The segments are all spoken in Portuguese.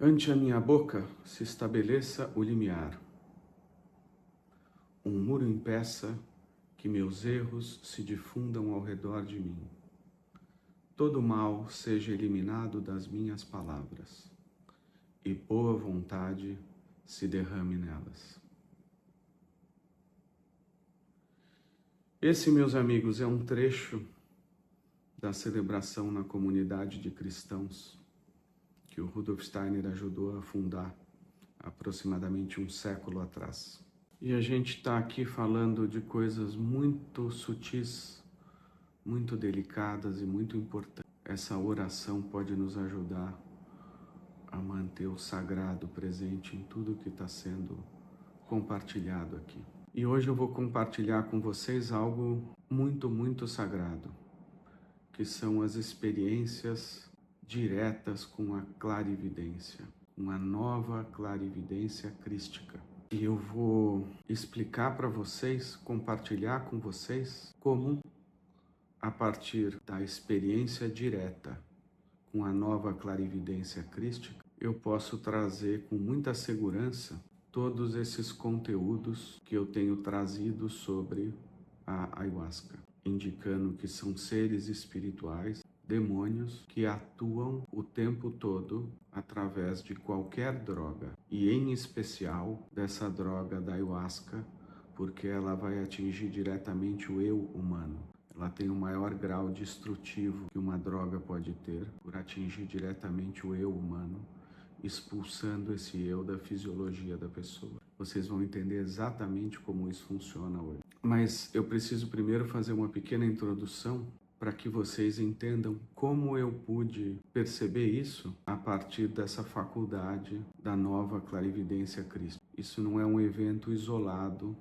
Ante a minha boca se estabeleça o limiar. Um muro impeça que meus erros se difundam ao redor de mim. Todo mal seja eliminado das minhas palavras, e boa vontade se derrame nelas. Esse, meus amigos, é um trecho da celebração na comunidade de cristãos que o Rudolf Steiner ajudou a fundar aproximadamente um século atrás. E a gente está aqui falando de coisas muito sutis, muito delicadas e muito importantes. Essa oração pode nos ajudar a manter o sagrado presente em tudo que está sendo compartilhado aqui. E hoje eu vou compartilhar com vocês algo muito sagrado, que são as experiências diretas com a clarividência, uma nova clarividência crística. E eu vou explicar para vocês, compartilhar com vocês como, a partir da experiência direta com a nova clarividência crística, eu posso trazer com muita segurança todos esses conteúdos que eu tenho trazido sobre a ayahuasca, indicando que são seres espirituais, demônios que atuam o tempo todo através de qualquer droga, e em especial dessa droga da ayahuasca, porque ela vai atingir diretamente o eu humano. Ela tem o maior grau destrutivo que uma droga pode ter, por atingir diretamente o eu humano, expulsando esse eu da fisiologia da pessoa. Vocês vão entender exatamente como isso funciona hoje. Mas eu preciso primeiro fazer uma pequena introdução para que vocês entendam como eu pude perceber isso a partir dessa faculdade da nova clarividência crística. Isso não é um evento isolado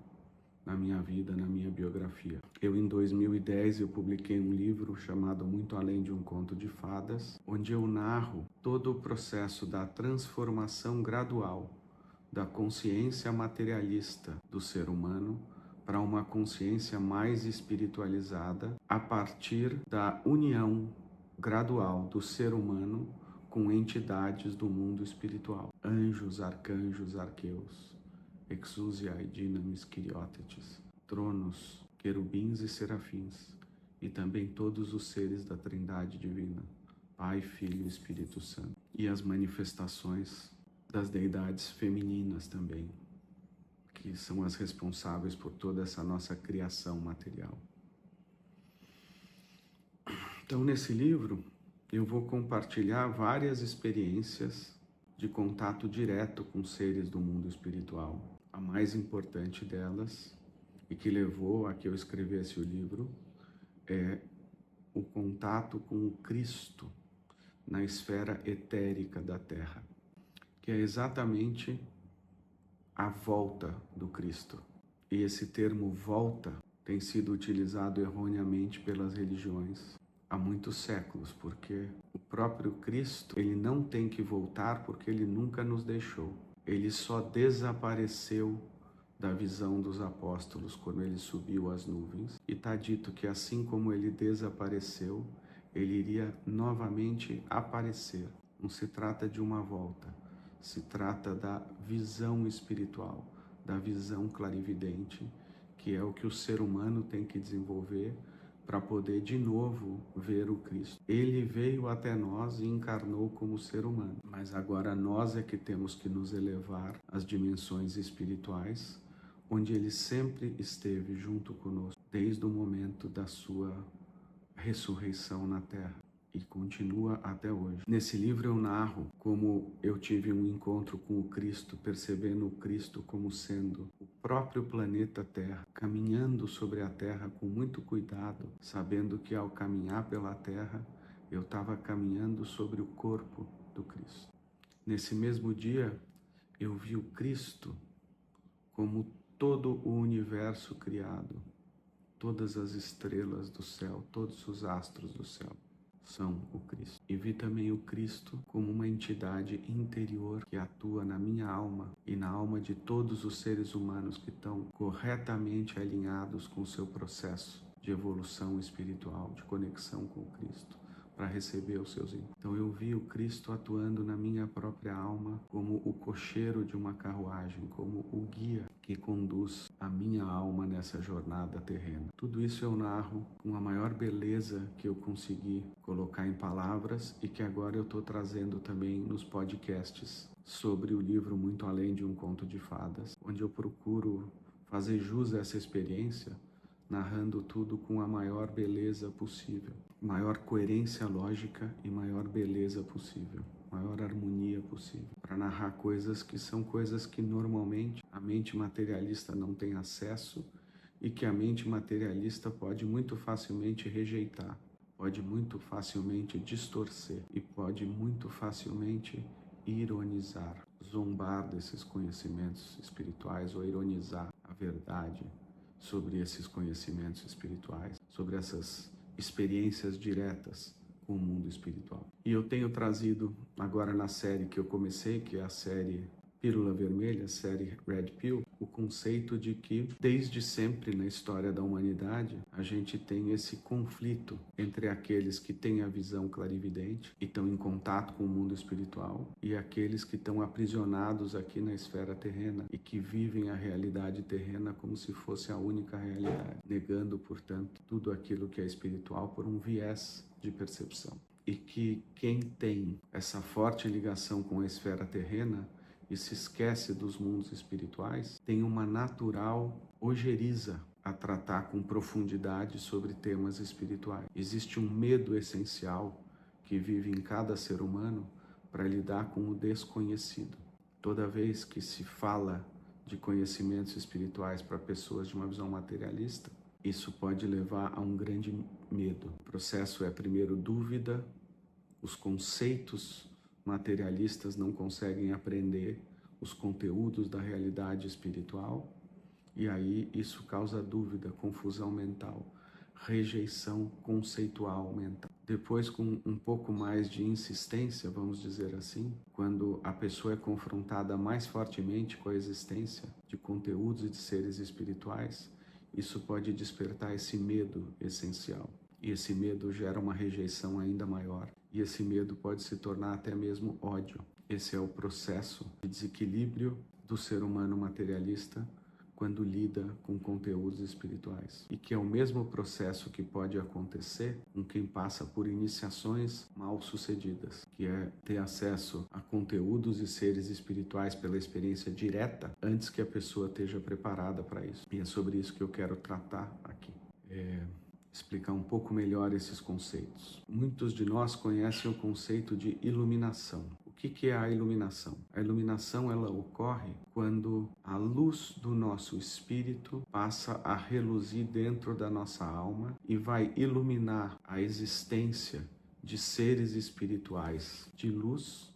na minha vida, na minha biografia. Em 2010, eu publiquei um livro chamado Muito Além de um Conto de Fadas, onde eu narro todo o processo da transformação gradual da consciência materialista do ser humano para uma consciência mais espiritualizada a partir da união gradual do ser humano com entidades do mundo espiritual, anjos, arcanjos, arqueus, exousiae, dynamis, quiriotetes, tronos, querubins e serafins, e também todos os seres da Trindade Divina, Pai, Filho e Espírito Santo, e as manifestações das deidades femininas também, que são as responsáveis por toda essa nossa criação material. Então, nesse livro, eu vou compartilhar várias experiências de contato direto com seres do mundo espiritual. A mais importante delas, e que levou a que eu escrevesse o livro, é o contato com o Cristo na esfera etérica da Terra, que é exatamente a volta do Cristo. E esse termo volta tem sido utilizado erroneamente pelas religiões há muitos séculos, porque o próprio Cristo, ele não tem que voltar porque ele nunca nos deixou. Ele só desapareceu da visão dos apóstolos quando ele subiu às nuvens. E está dito que assim como ele desapareceu, ele iria novamente aparecer. Não se trata de uma volta, se trata da visão espiritual, da visão clarividente, que é o que o ser humano tem que desenvolver para poder de novo ver o Cristo. Ele veio até nós e encarnou como ser humano, mas agora nós é que temos que nos elevar às dimensões espirituais, onde ele sempre esteve junto conosco, desde o momento da sua ressurreição na Terra, e continua até hoje. Nesse livro eu narro como eu tive um encontro com o Cristo, percebendo o Cristo como sendo o próprio planeta Terra, caminhando sobre a Terra com muito cuidado, sabendo que ao caminhar pela Terra, eu estava caminhando sobre o corpo do Cristo. Nesse mesmo dia, eu vi o Cristo como todo o universo criado, todas as estrelas do céu, todos os astros do céu são o Cristo. E vi também o Cristo como uma entidade interior que atua na minha alma e na alma de todos os seres humanos que estão corretamente alinhados com o seu processo de evolução espiritual, de conexão com o Cristo. para receber os seus encontros. Então eu vi o Cristo atuando na minha própria alma como o cocheiro de uma carruagem, como o guia que conduz a minha alma nessa jornada terrena. Tudo isso eu narro com a maior beleza que eu consegui colocar em palavras e que agora eu estou trazendo também nos podcasts sobre o livro Muito Além de um Conto de Fadas, onde eu procuro fazer jus a essa experiência, narrando tudo com a maior beleza possível, maior coerência lógica e maior beleza possível, maior harmonia possível, para narrar coisas que normalmente a mente materialista não tem acesso e que a mente materialista pode muito facilmente rejeitar, pode muito facilmente distorcer e pode muito facilmente ironizar, zombar desses conhecimentos espirituais ou ironizar a verdade sobre esses conhecimentos espirituais, sobre essas experiências diretas com o mundo espiritual. E eu tenho trazido agora na série que eu comecei, que é a série Pílula Vermelha, série Red Pill, o conceito de que desde sempre na história da humanidade a gente tem esse conflito entre aqueles que têm a visão clarividente e estão em contato com o mundo espiritual e aqueles que estão aprisionados aqui na esfera terrena e que vivem a realidade terrena como se fosse a única realidade, negando, portanto, tudo aquilo que é espiritual por um viés de percepção. E que quem tem essa forte ligação com a esfera terrena e se esquece dos mundos espirituais, tem uma natural ojeriza a tratar com profundidade sobre temas espirituais. Existe um medo essencial que vive em cada ser humano para lidar com o desconhecido. Toda vez que se fala de conhecimentos espirituais para pessoas de uma visão materialista, isso pode levar a um grande medo. O processo é primeiro dúvida, os conceitos materialistas não conseguem aprender os conteúdos da realidade espiritual e aí isso causa dúvida, confusão mental, rejeição conceitual mental. Depois, com um pouco mais de insistência, vamos dizer assim, quando a pessoa é confrontada mais fortemente com a existência de conteúdos e de seres espirituais, isso pode despertar esse medo essencial. E esse medo gera uma rejeição ainda maior. E esse medo pode se tornar até mesmo ódio. Esse é o processo de desequilíbrio do ser humano materialista quando lida com conteúdos espirituais. E que é o mesmo processo que pode acontecer com quem passa por iniciações mal sucedidas, que é ter acesso a conteúdos e seres espirituais pela experiência direta antes que a pessoa esteja preparada para isso. E é sobre isso que eu quero tratar aqui. Explicar um pouco melhor esses conceitos. Muitos de nós conhecem o conceito de iluminação. O que é a iluminação? A iluminação ela ocorre quando a luz do nosso espírito passa a reluzir dentro da nossa alma e vai iluminar a existência de seres espirituais de luz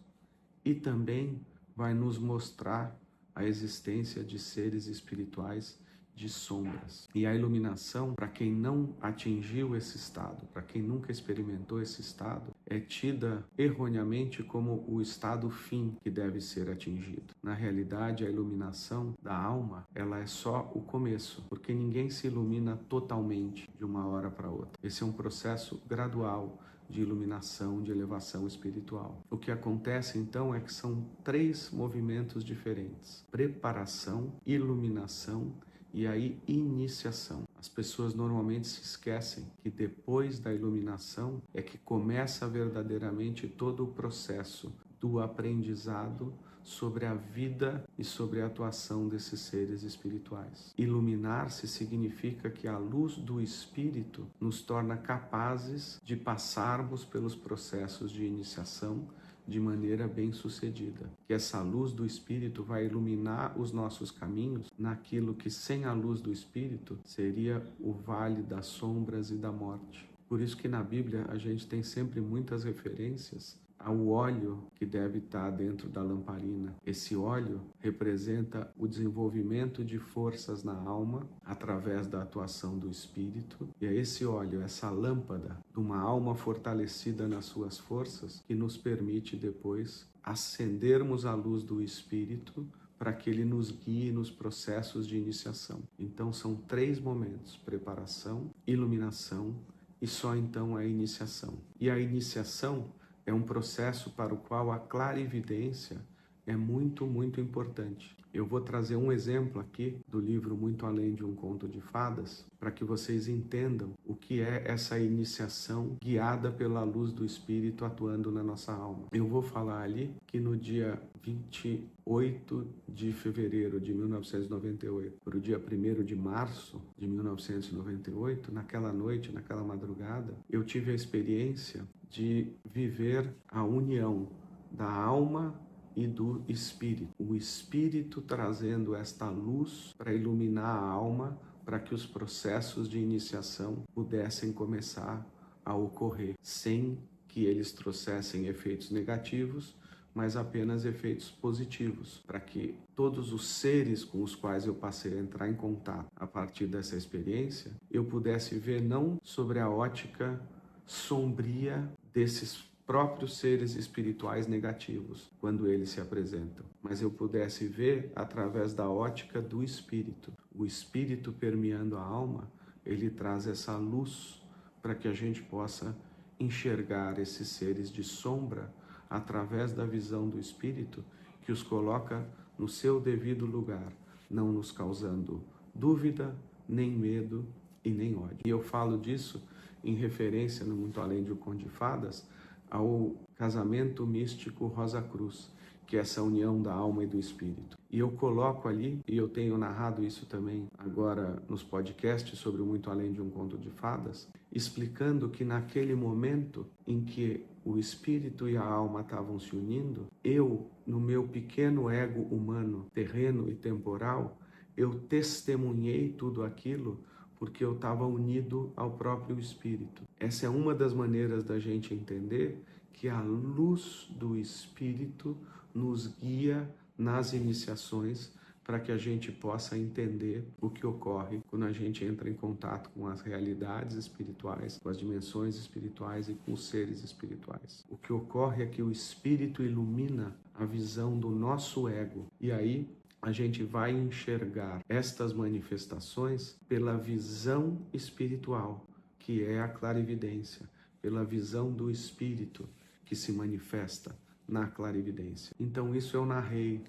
e também vai nos mostrar a existência de seres espirituais de sombras. E a iluminação, para quem não atingiu esse estado, para quem nunca experimentou esse estado, é tida erroneamente como o estado fim que deve ser atingido. Na realidade, a iluminação da alma, ela é só o começo, porque ninguém se ilumina totalmente de uma hora para outra. Esse é um processo gradual de iluminação, de elevação espiritual. O que acontece então é que são 3 movimentos diferentes: preparação, iluminação e aí iniciação. As pessoas normalmente se esquecem que depois da iluminação é que começa verdadeiramente todo o processo do aprendizado sobre a vida e sobre a atuação desses seres espirituais. Iluminar-se significa que a luz do Espírito nos torna capazes de passarmos pelos processos de iniciação de maneira bem-sucedida. Que essa luz do Espírito vai iluminar os nossos caminhos naquilo que sem a luz do Espírito seria o vale das sombras e da morte. Por isso que na Bíblia a gente tem sempre muitas referências ao óleo que deve estar dentro da lamparina. Esse óleo representa o desenvolvimento de forças na alma através da atuação do Espírito. E é esse óleo, essa lâmpada de uma alma fortalecida nas suas forças que nos permite depois acendermos a luz do Espírito para que ele nos guie nos processos de iniciação. Então são 3 momentos: preparação, iluminação e só então a iniciação. E a iniciação é um processo para o qual a clarividência é muito, muito importante. Eu vou trazer um exemplo aqui do livro Muito Além de um Conto de Fadas, para que vocês entendam o que é essa iniciação guiada pela luz do Espírito atuando na nossa alma. Eu vou falar ali que no dia 28 de fevereiro de 1998, para o dia 1º de março de 1998, naquela noite, naquela madrugada, eu tive a experiência de viver a união da alma e do Espírito. O Espírito trazendo esta luz para iluminar a alma, para que os processos de iniciação pudessem começar a ocorrer, sem que eles trouxessem efeitos negativos, mas apenas efeitos positivos, para que todos os seres com os quais eu passei a entrar em contato a partir dessa experiência, eu pudesse ver não sobre a ótica sombria desses próprios seres espirituais negativos, quando eles se apresentam, mas eu pudesse ver através da ótica do Espírito. O Espírito permeando a alma, ele traz essa luz para que a gente possa enxergar esses seres de sombra através da visão do Espírito, que os coloca no seu devido lugar, não nos causando dúvida, nem medo e nem ódio. E eu falo disso em referência, no Muito Além de um Conto de Fadas, ao casamento místico Rosa Cruz, que é essa união da alma e do espírito. E eu coloco ali, e eu tenho narrado isso também agora nos podcasts sobre o Muito Além de um Conto de Fadas, explicando que naquele momento em que o espírito e a alma estavam se unindo, eu, no meu pequeno ego humano, terreno e temporal, eu testemunhei tudo aquilo porque eu estava unido ao próprio Espírito. Essa é uma das maneiras da gente entender que a luz do Espírito nos guia nas iniciações para que a gente possa entender o que ocorre quando a gente entra em contato com as realidades espirituais, com as dimensões espirituais e com os seres espirituais. O que ocorre é que o Espírito ilumina a visão do nosso ego, e aí a gente vai enxergar estas manifestações pela visão espiritual, que é a clarividência, pela visão do Espírito que se manifesta na clarividência. Então isso eu narrei,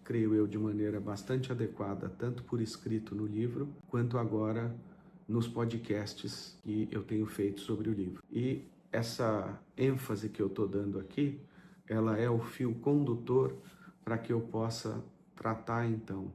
creio eu, de maneira bastante adequada, tanto por escrito no livro, quanto agora nos podcasts que eu tenho feito sobre o livro. E essa ênfase que eu estou dando aqui, ela é o fio condutor para que eu possa tratar então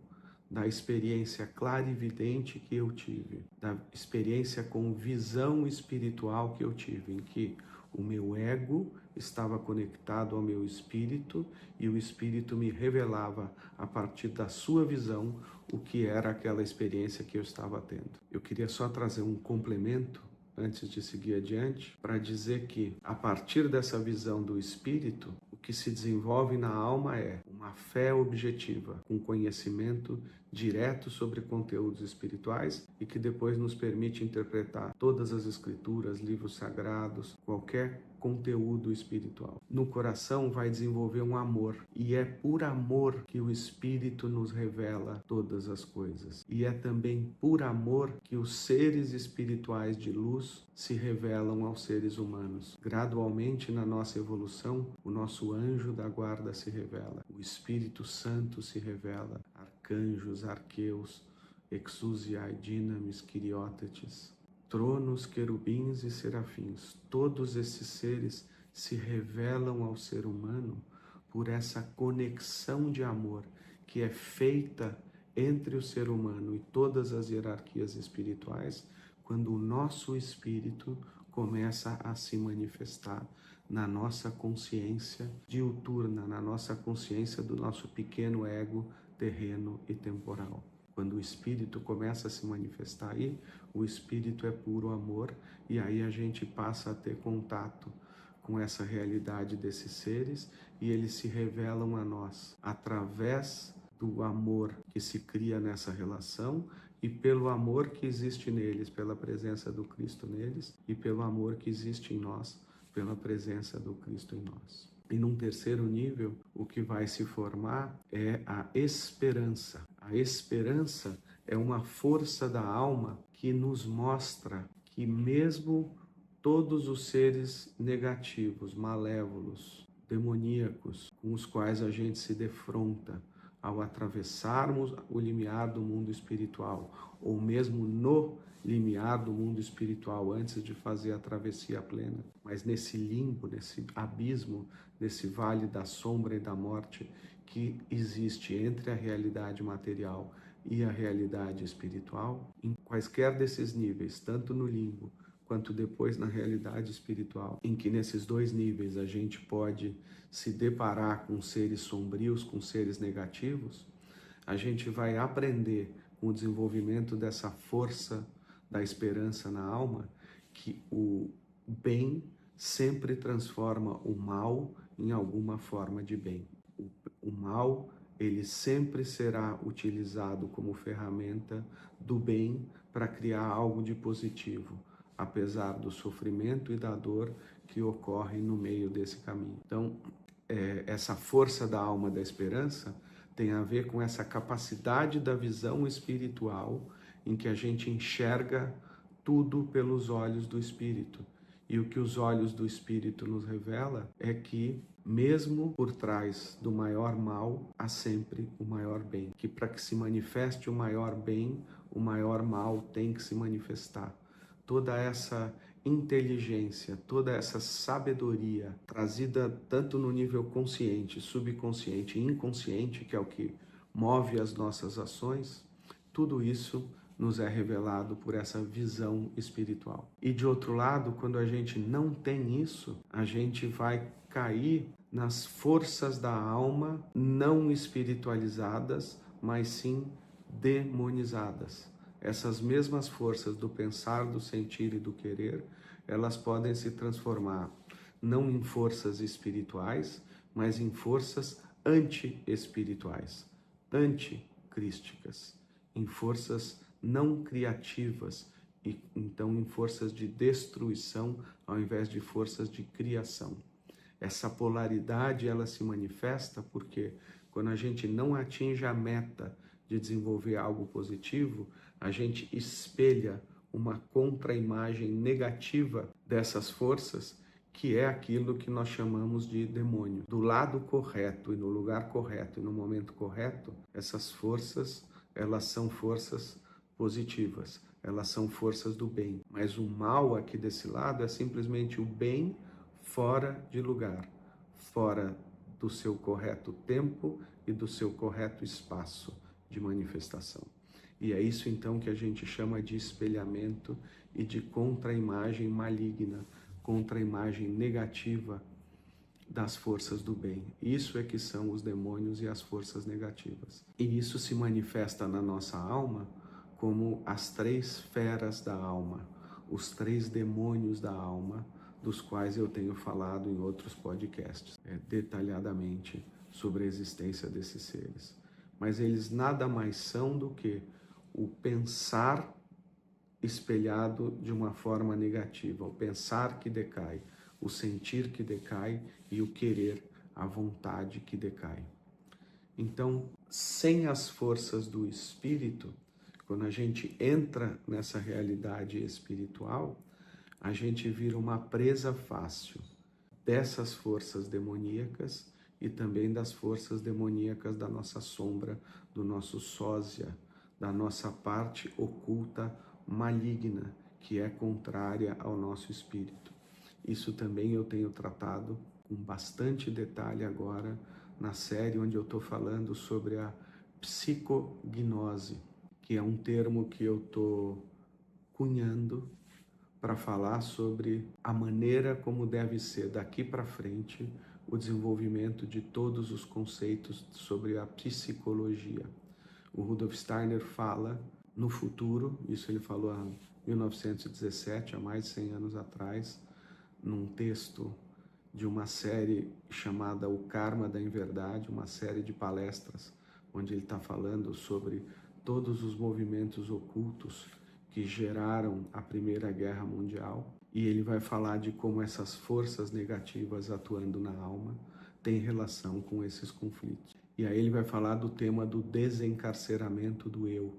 da experiência clarividente que eu tive, da experiência com visão espiritual que eu tive, em que o meu ego estava conectado ao meu espírito e o espírito me revelava a partir da sua visão o que era aquela experiência que eu estava tendo. Eu queria só trazer um complemento antes de seguir adiante, para dizer que a partir dessa visão do espírito, o que se desenvolve na alma é uma fé objetiva, um conhecimento direto sobre conteúdos espirituais e que depois nos permite interpretar todas as escrituras, livros sagrados, qualquer conteúdo espiritual. No coração vai desenvolver um amor, e é por amor que o Espírito nos revela todas as coisas. E é também por amor que os seres espirituais de luz se revelam aos seres humanos. Gradualmente na nossa evolução, o nosso anjo da guarda se revela, o Espírito Santo se revela, arcanjos, arqueus, exousiai, dinamis, quiriótetes, tronos, querubins e serafins, todos esses seres se revelam ao ser humano por essa conexão de amor que é feita entre o ser humano e todas as hierarquias espirituais, quando o nosso espírito começa a se manifestar na nossa consciência diuturna, na nossa consciência do nosso pequeno ego terreno e temporal. Quando o Espírito começa a se manifestar aí, o Espírito é puro amor, e aí a gente passa a ter contato com essa realidade desses seres, e eles se revelam a nós através do amor que se cria nessa relação e pelo amor que existe neles, pela presença do Cristo neles, e pelo amor que existe em nós, pela presença do Cristo em nós. E num terceiro nível, o que vai se formar é a esperança. A esperança é uma força da alma que nos mostra que mesmo todos os seres negativos, malévolos, demoníacos, com os quais a gente se defronta ao atravessarmos o limiar do mundo espiritual, ou mesmo no limiar do mundo espiritual, antes de fazer a travessia plena. Mas nesse limbo, nesse abismo, nesse vale da sombra e da morte que existe entre a realidade material e a realidade espiritual, em quaisquer desses níveis, tanto no limbo quanto depois na realidade espiritual, em que nesses dois níveis a gente pode se deparar com seres sombrios, com seres negativos, a gente vai aprender com o desenvolvimento dessa força da esperança na alma, que o bem sempre transforma o mal em alguma forma de bem. O mal, ele sempre será utilizado como ferramenta do bem para criar algo de positivo, apesar do sofrimento e da dor que ocorrem no meio desse caminho. Então, essa força da alma da esperança tem a ver com essa capacidade da visão espiritual em que a gente enxerga tudo pelos olhos do Espírito. E o que os olhos do Espírito nos revela é que, mesmo por trás do maior mal, há sempre o maior bem. Que para que se manifeste o maior bem, o maior mal tem que se manifestar. Toda essa inteligência, toda essa sabedoria trazida tanto no nível consciente, subconsciente e inconsciente, que é o que move as nossas ações, tudo isso nos é revelado por essa visão espiritual. E de outro lado, quando a gente não tem isso, a gente vai cair nas forças da alma não espiritualizadas, mas sim demonizadas. Essas mesmas forças do pensar, do sentir e do querer, elas podem se transformar não em forças espirituais, mas em forças anti-espirituais, anticrísticas, em forças não criativas, e então em forças de destruição ao invés de forças de criação. Essa polaridade, ela se manifesta porque quando a gente não atinge a meta de desenvolver algo positivo, a gente espelha uma contra-imagem negativa dessas forças, que é aquilo que nós chamamos de demônio. Do lado correto e no lugar correto e no momento correto, essas forças, elas são forças positivas, elas são forças do bem. Mas o mal aqui desse lado é simplesmente o bem fora de lugar, fora do seu correto tempo e do seu correto espaço de manifestação. E é isso então que a gente chama de espelhamento e de contra-imagem maligna, contra-imagem negativa das forças do bem. Isso é que são os demônios e as forças negativas. E isso se manifesta na nossa alma como as três feras da alma, os três demônios da alma, dos quais eu tenho falado em outros podcasts, detalhadamente sobre a existência desses seres. Mas eles nada mais são do que o pensar espelhado de uma forma negativa, o pensar que decai, o sentir que decai e o querer, a vontade que decai. Então, sem as forças do espírito, quando a gente entra nessa realidade espiritual, a gente vira uma presa fácil dessas forças demoníacas e também das forças demoníacas da nossa sombra, do nosso sósia, da nossa parte oculta maligna, que é contrária ao nosso espírito. Isso também eu tenho tratado com bastante detalhe agora na série onde eu estou falando sobre a psicognose, que é um termo que eu estou cunhando para falar sobre a maneira como deve ser daqui para frente o desenvolvimento de todos os conceitos sobre a psicologia. O Rudolf Steiner fala no futuro, isso ele falou em 1917, há mais de 100 anos atrás, num texto de uma série chamada O Karma da Inverdade, uma série de palestras, onde ele está falando sobre todos os movimentos ocultos que geraram a Primeira Guerra Mundial, e ele vai falar de como essas forças negativas atuando na alma têm relação com esses conflitos. E aí ele vai falar do tema do desencarceramento do eu,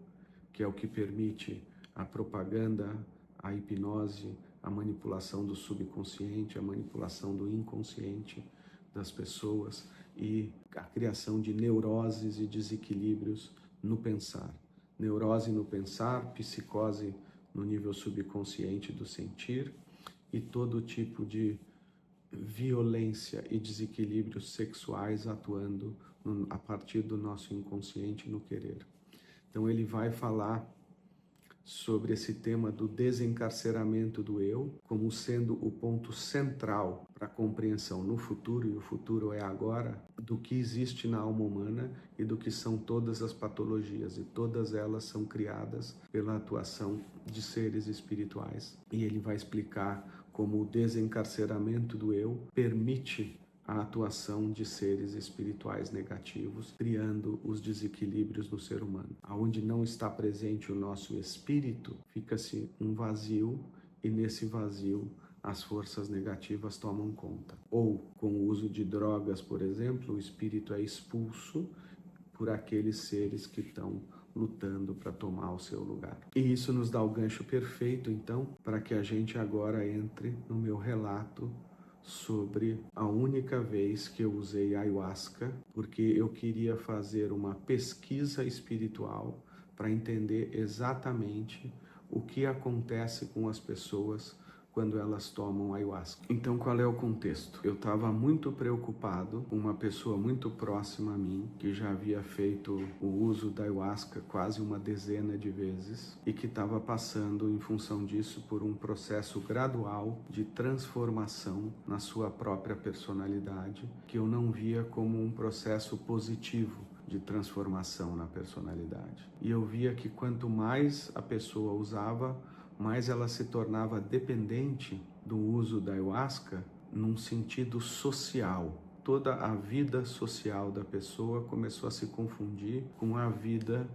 que é o que permite a propaganda, a hipnose, a manipulação do subconsciente, a manipulação do inconsciente das pessoas e a criação de neuroses e desequilíbrios no pensar. Neurose no pensar, psicose no nível subconsciente do sentir e todo tipo de violência e desequilíbrios sexuais atuando a partir do nosso inconsciente no querer. Então ele vai falar sobre esse tema do desencarceramento do eu como sendo o ponto central para a compreensão no futuro, e o futuro é agora, do que existe na alma humana e do que são todas as patologias, e todas elas são criadas pela atuação de seres espirituais. E ele vai explicar como o desencarceramento do eu permite a atuação de seres espirituais negativos, criando os desequilíbrios no ser humano. Aonde não está presente o nosso espírito, fica-se um vazio, e nesse vazio as forças negativas tomam conta. Ou, com o uso de drogas, por exemplo, o espírito é expulso por aqueles seres que estão lutando para tomar o seu lugar. E isso nos dá o gancho perfeito, então, para que a gente agora entre no meu relato sobre a única vez que eu usei ayahuasca, porque eu queria fazer uma pesquisa espiritual para entender exatamente o que acontece com as pessoas quando elas tomam ayahuasca. Então, qual é o contexto? Eu estava muito preocupado com uma pessoa muito próxima a mim, que já havia feito o uso da ayahuasca quase uma dezena de vezes e que estava passando, em função disso, por um processo gradual de transformação na sua própria personalidade, que eu não via como um processo positivo de transformação na personalidade. E eu via que quanto mais a pessoa usava, mais ela se tornava dependente do uso da ayahuasca num sentido social. Toda a vida social da pessoa começou a se confundir com a vida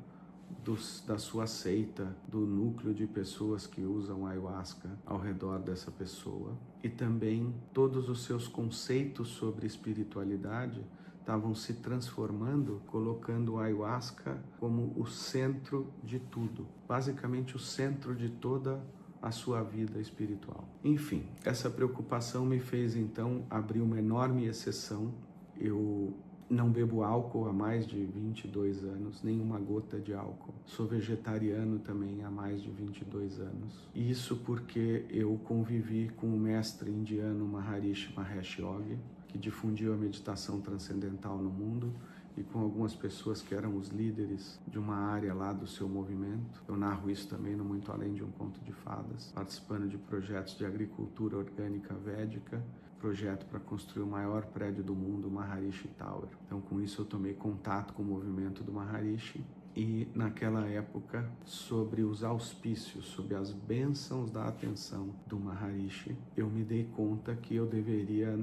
da sua seita, do núcleo de pessoas que usam ayahuasca ao redor dessa pessoa. E também todos os seus conceitos sobre espiritualidade estavam se transformando, colocando a ayahuasca como o centro de tudo, basicamente o centro de toda a sua vida espiritual. Enfim, essa preocupação me fez então abrir uma enorme exceção. Eu não bebo álcool há mais de 22 anos, nem uma gota de álcool. Sou vegetariano também há mais de 22 anos. Isso porque eu convivi com o mestre indiano Maharishi Mahesh Yogi, que difundiu a meditação transcendental no mundo, e com algumas pessoas que eram os líderes de uma área lá do seu movimento. Eu narro isso também no Muito Além de um Conto de Fadas, participando de projetos de agricultura orgânica védica, projeto para construir o maior prédio do mundo, o Maharishi Tower. Então, com isso, eu tomei contato com o movimento do Maharishi. E naquela época, sobre os auspícios, sobre as bênçãos da atenção do Maharishi, eu me dei conta que eu deveria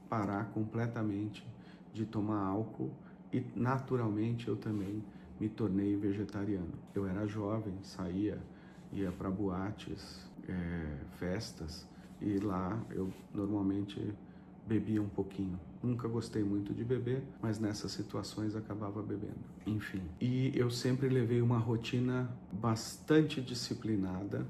parar completamente de tomar álcool, e naturalmente eu também me tornei vegetariano. Eu era jovem, ia para boates, festas, e lá eu normalmente bebia um pouquinho. Nunca gostei muito de beber, mas nessas situações acabava bebendo. Enfim, e eu sempre levei uma rotina bastante disciplinada.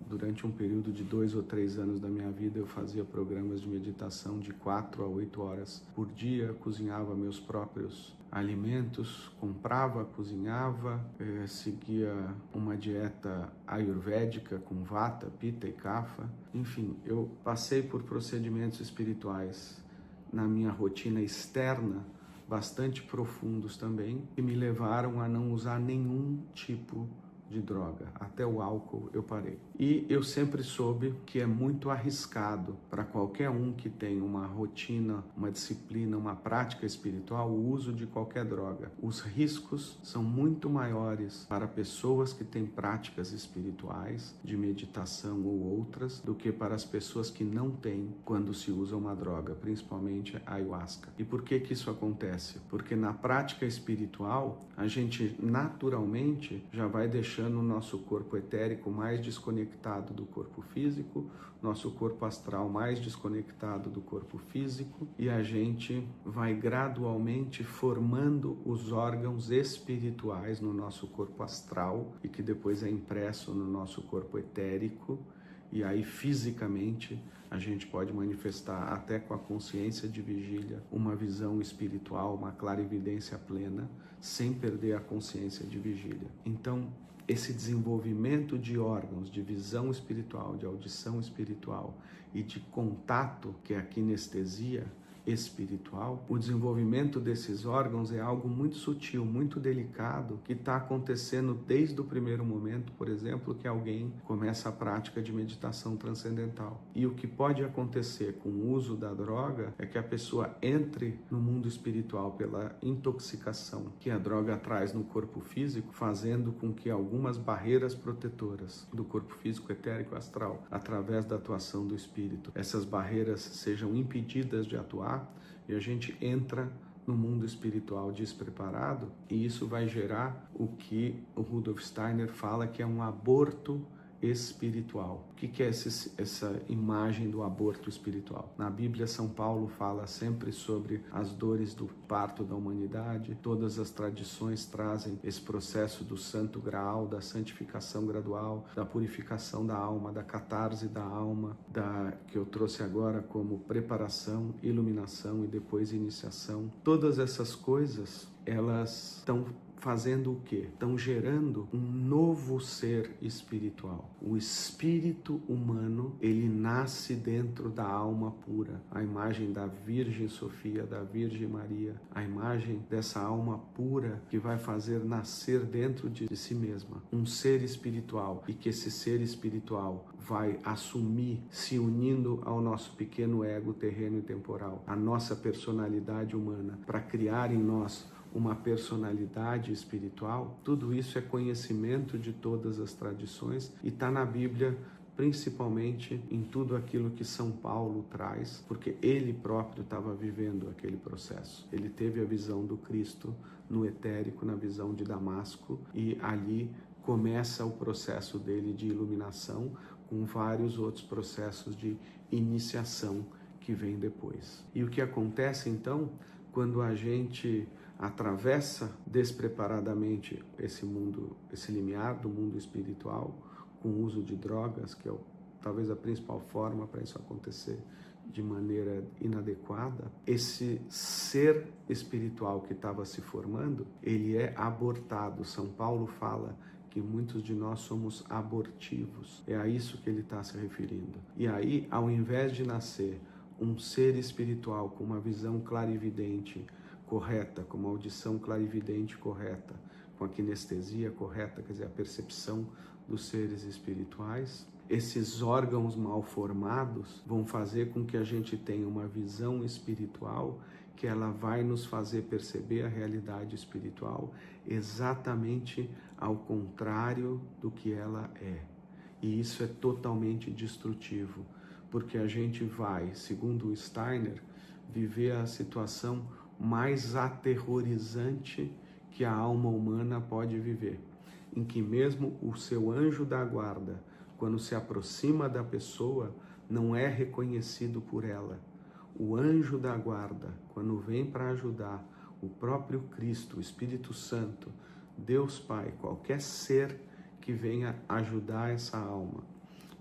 Durante um período de 2 ou 3 anos da minha vida, eu fazia programas de meditação de 4 a 8 horas por dia, cozinhava meus próprios alimentos, comprava, cozinhava, seguia uma dieta ayurvédica com vata, pitta e kapha. Enfim, eu passei por procedimentos espirituais na minha rotina externa bastante profundos também, que me levaram a não usar nenhum tipo de droga. Até o álcool eu parei. E eu sempre soube que é muito arriscado para qualquer um que tem uma rotina, uma disciplina, uma prática espiritual, o uso de qualquer droga. Os riscos são muito maiores para pessoas que têm práticas espirituais, de meditação ou outras, do que para as pessoas que não têm quando se usa uma droga, principalmente a ayahuasca. E por que isso acontece? Porque na prática espiritual, a gente naturalmente já vai deixando o nosso corpo etérico mais desconectado do corpo físico, nosso corpo astral mais desconectado do corpo físico, e a gente vai gradualmente formando os órgãos espirituais no nosso corpo astral, e que depois é impresso no nosso corpo etérico, E aí, fisicamente, a gente pode manifestar, até com a consciência de vigília, uma visão espiritual, uma clarividência plena, sem perder a consciência de vigília. Então, esse desenvolvimento de órgãos de visão espiritual, de audição espiritual e de contato, que é a kinestesia espiritual, o desenvolvimento desses órgãos é algo muito sutil, muito delicado, que está acontecendo desde o primeiro momento, por exemplo, que alguém começa a prática de meditação transcendental. E o que pode acontecer com o uso da droga é que a pessoa entre no mundo espiritual pela intoxicação que a droga traz no corpo físico, fazendo com que algumas barreiras protetoras do corpo físico, etérico, astral, através da atuação do espírito, essas barreiras sejam impedidas de atuar, e a gente entra no mundo espiritual despreparado, e isso vai gerar o que o Rudolf Steiner fala que é um aborto espiritual. O que é essa imagem do aborto espiritual? Na Bíblia, São Paulo fala sempre sobre as dores do parto da humanidade. Todas as tradições trazem esse processo do santo graal, da santificação gradual, da purificação da alma, da catarse da alma, que eu trouxe agora como preparação, iluminação e depois iniciação. Todas essas coisas, elas estão fazendo o quê? Estão gerando um novo ser espiritual. O espírito humano, ele nasce dentro da alma pura. A imagem da Virgem Sofia, da Virgem Maria, a imagem dessa alma pura que vai fazer nascer dentro de si mesma um ser espiritual, e que esse ser espiritual vai assumir, se unindo ao nosso pequeno ego terreno e temporal, a nossa personalidade humana, para criar em nós uma personalidade espiritual. Tudo isso é conhecimento de todas as tradições e está na Bíblia, principalmente em tudo aquilo que São Paulo traz, porque ele próprio estava vivendo aquele processo. Ele teve a visão do Cristo no etérico, na visão de Damasco, e ali começa o processo dele de iluminação, com vários outros processos de iniciação que vem depois. E o que acontece então, quando a gente atravessa despreparadamente esse mundo, esse limiar do mundo espiritual, com o uso de drogas, que é talvez a principal forma para isso acontecer de maneira inadequada, esse ser espiritual que estava se formando, ele é abortado. São Paulo fala que muitos de nós somos abortivos. É a isso que ele está se referindo. E aí, ao invés de nascer um ser espiritual com uma visão clarividente correta, com uma audição clarividente correta, com a kinestesia correta, quer dizer, a percepção dos seres espirituais, esses órgãos mal formados vão fazer com que a gente tenha uma visão espiritual que ela vai nos fazer perceber a realidade espiritual exatamente ao contrário do que ela é. E isso é totalmente destrutivo, porque a gente vai, segundo o Steiner, viver a situação mais aterrorizante que a alma humana pode viver, em que mesmo o seu anjo da guarda, quando se aproxima da pessoa, não é reconhecido por ela. O anjo da guarda, quando vem para ajudar, o próprio Cristo, o Espírito Santo, Deus Pai, qualquer ser que venha ajudar essa alma,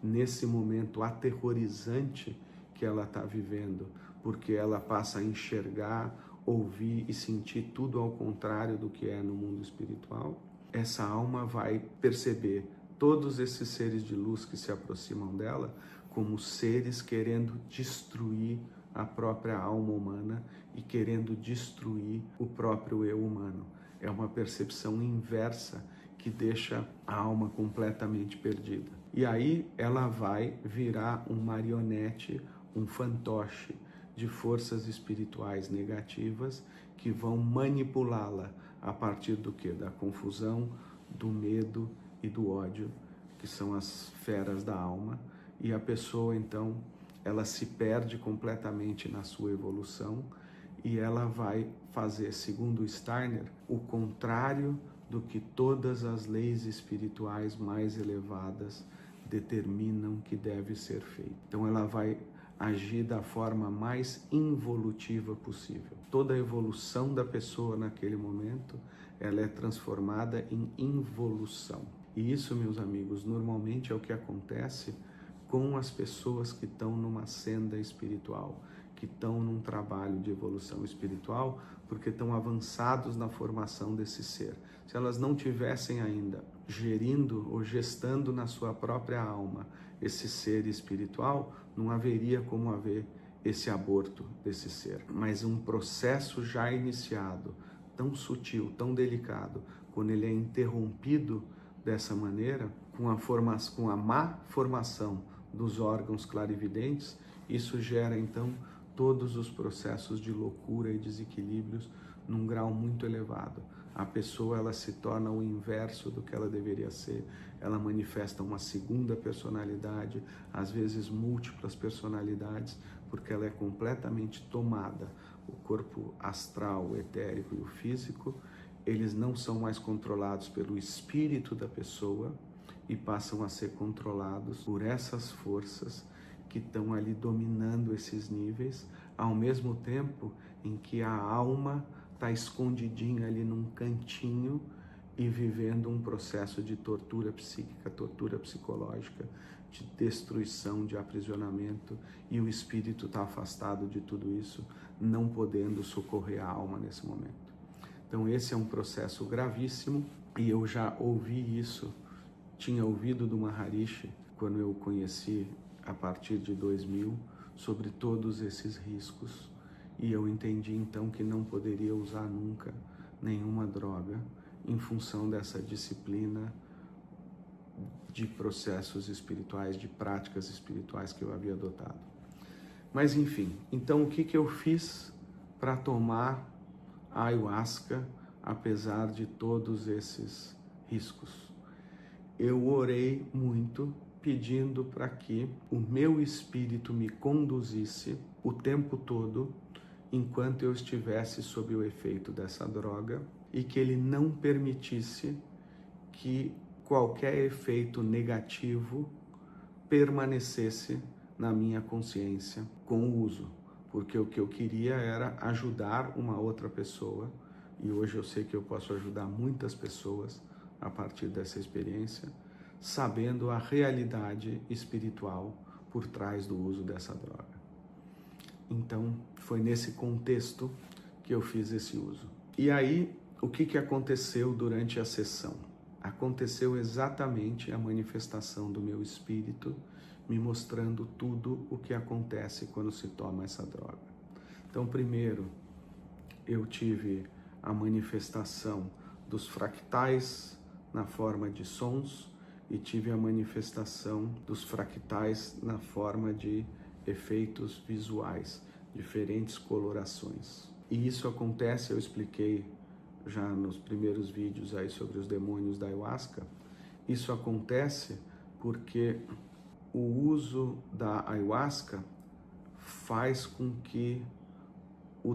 nesse momento aterrorizante que ela está vivendo, porque ela passa a enxergar, ouvir e sentir tudo ao contrário do que é no mundo espiritual, essa alma vai perceber todos esses seres de luz que se aproximam dela como seres querendo destruir a própria alma humana e querendo destruir o próprio eu humano. É uma percepção inversa que deixa a alma completamente perdida. E aí ela vai virar um marionete, um fantoche de forças espirituais negativas que vão manipulá-la a partir do quê? Da confusão, do medo e do ódio, que são as feras da alma, e a pessoa então, ela se perde completamente na sua evolução e ela vai fazer, segundo Steiner, o contrário do que todas as leis espirituais mais elevadas determinam que deve ser feito. Então ela vai agir da forma mais involutiva possível. Toda a evolução da pessoa naquele momento, ela é transformada em involução. E isso, meus amigos, normalmente é o que acontece com as pessoas que estão numa senda espiritual, que estão num trabalho de evolução espiritual, porque estão avançados na formação desse ser. Se elas não tivessem ainda gerindo ou gestando na sua própria alma esse ser espiritual, não haveria como haver esse aborto desse ser. Mas um processo já iniciado, tão sutil, tão delicado, quando ele é interrompido dessa maneira, com a má formação dos órgãos clarividentes, isso gera então todos os processos de loucura e desequilíbrios num grau muito elevado. A pessoa, ela se torna o inverso do que ela deveria ser, ela manifesta uma segunda personalidade, às vezes múltiplas personalidades, porque ela é completamente tomada. O corpo astral, o etérico e o físico, eles não são mais controlados pelo espírito da pessoa e passam a ser controlados por essas forças que estão ali dominando esses níveis, ao mesmo tempo em que a alma está escondidinha ali num cantinho e vivendo um processo de tortura psíquica, tortura psicológica, de destruição, de aprisionamento, e o espírito está afastado de tudo isso, não podendo socorrer a alma nesse momento. Então esse é um processo gravíssimo, e eu já ouvi isso, tinha ouvido do Maharishi, quando eu o conheci a partir de 2000, sobre todos esses riscos, e eu entendi então que não poderia usar nunca nenhuma droga em função dessa disciplina de processos espirituais, de práticas espirituais que eu havia adotado. Mas enfim, então o que eu fiz para tomar a ayahuasca, apesar de todos esses riscos? Eu orei muito, pedindo para que o meu espírito me conduzisse o tempo todo, enquanto eu estivesse sob o efeito dessa droga, e que ele não permitisse que qualquer efeito negativo permanecesse na minha consciência com o uso, porque o que eu queria era ajudar uma outra pessoa, e hoje eu sei que eu posso ajudar muitas pessoas a partir dessa experiência, sabendo a realidade espiritual por trás do uso dessa droga. Então, foi nesse contexto que eu fiz esse uso. E aí, o que aconteceu durante a sessão? Aconteceu exatamente a manifestação do meu espírito, me mostrando tudo o que acontece quando se toma essa droga. Então, primeiro, eu tive a manifestação dos fractais na forma de sons, e tive a manifestação dos fractais na forma de efeitos visuais, diferentes colorações. E isso acontece, eu expliquei já nos primeiros vídeos aí sobre os demônios da ayahuasca, isso acontece porque o uso da ayahuasca faz com que o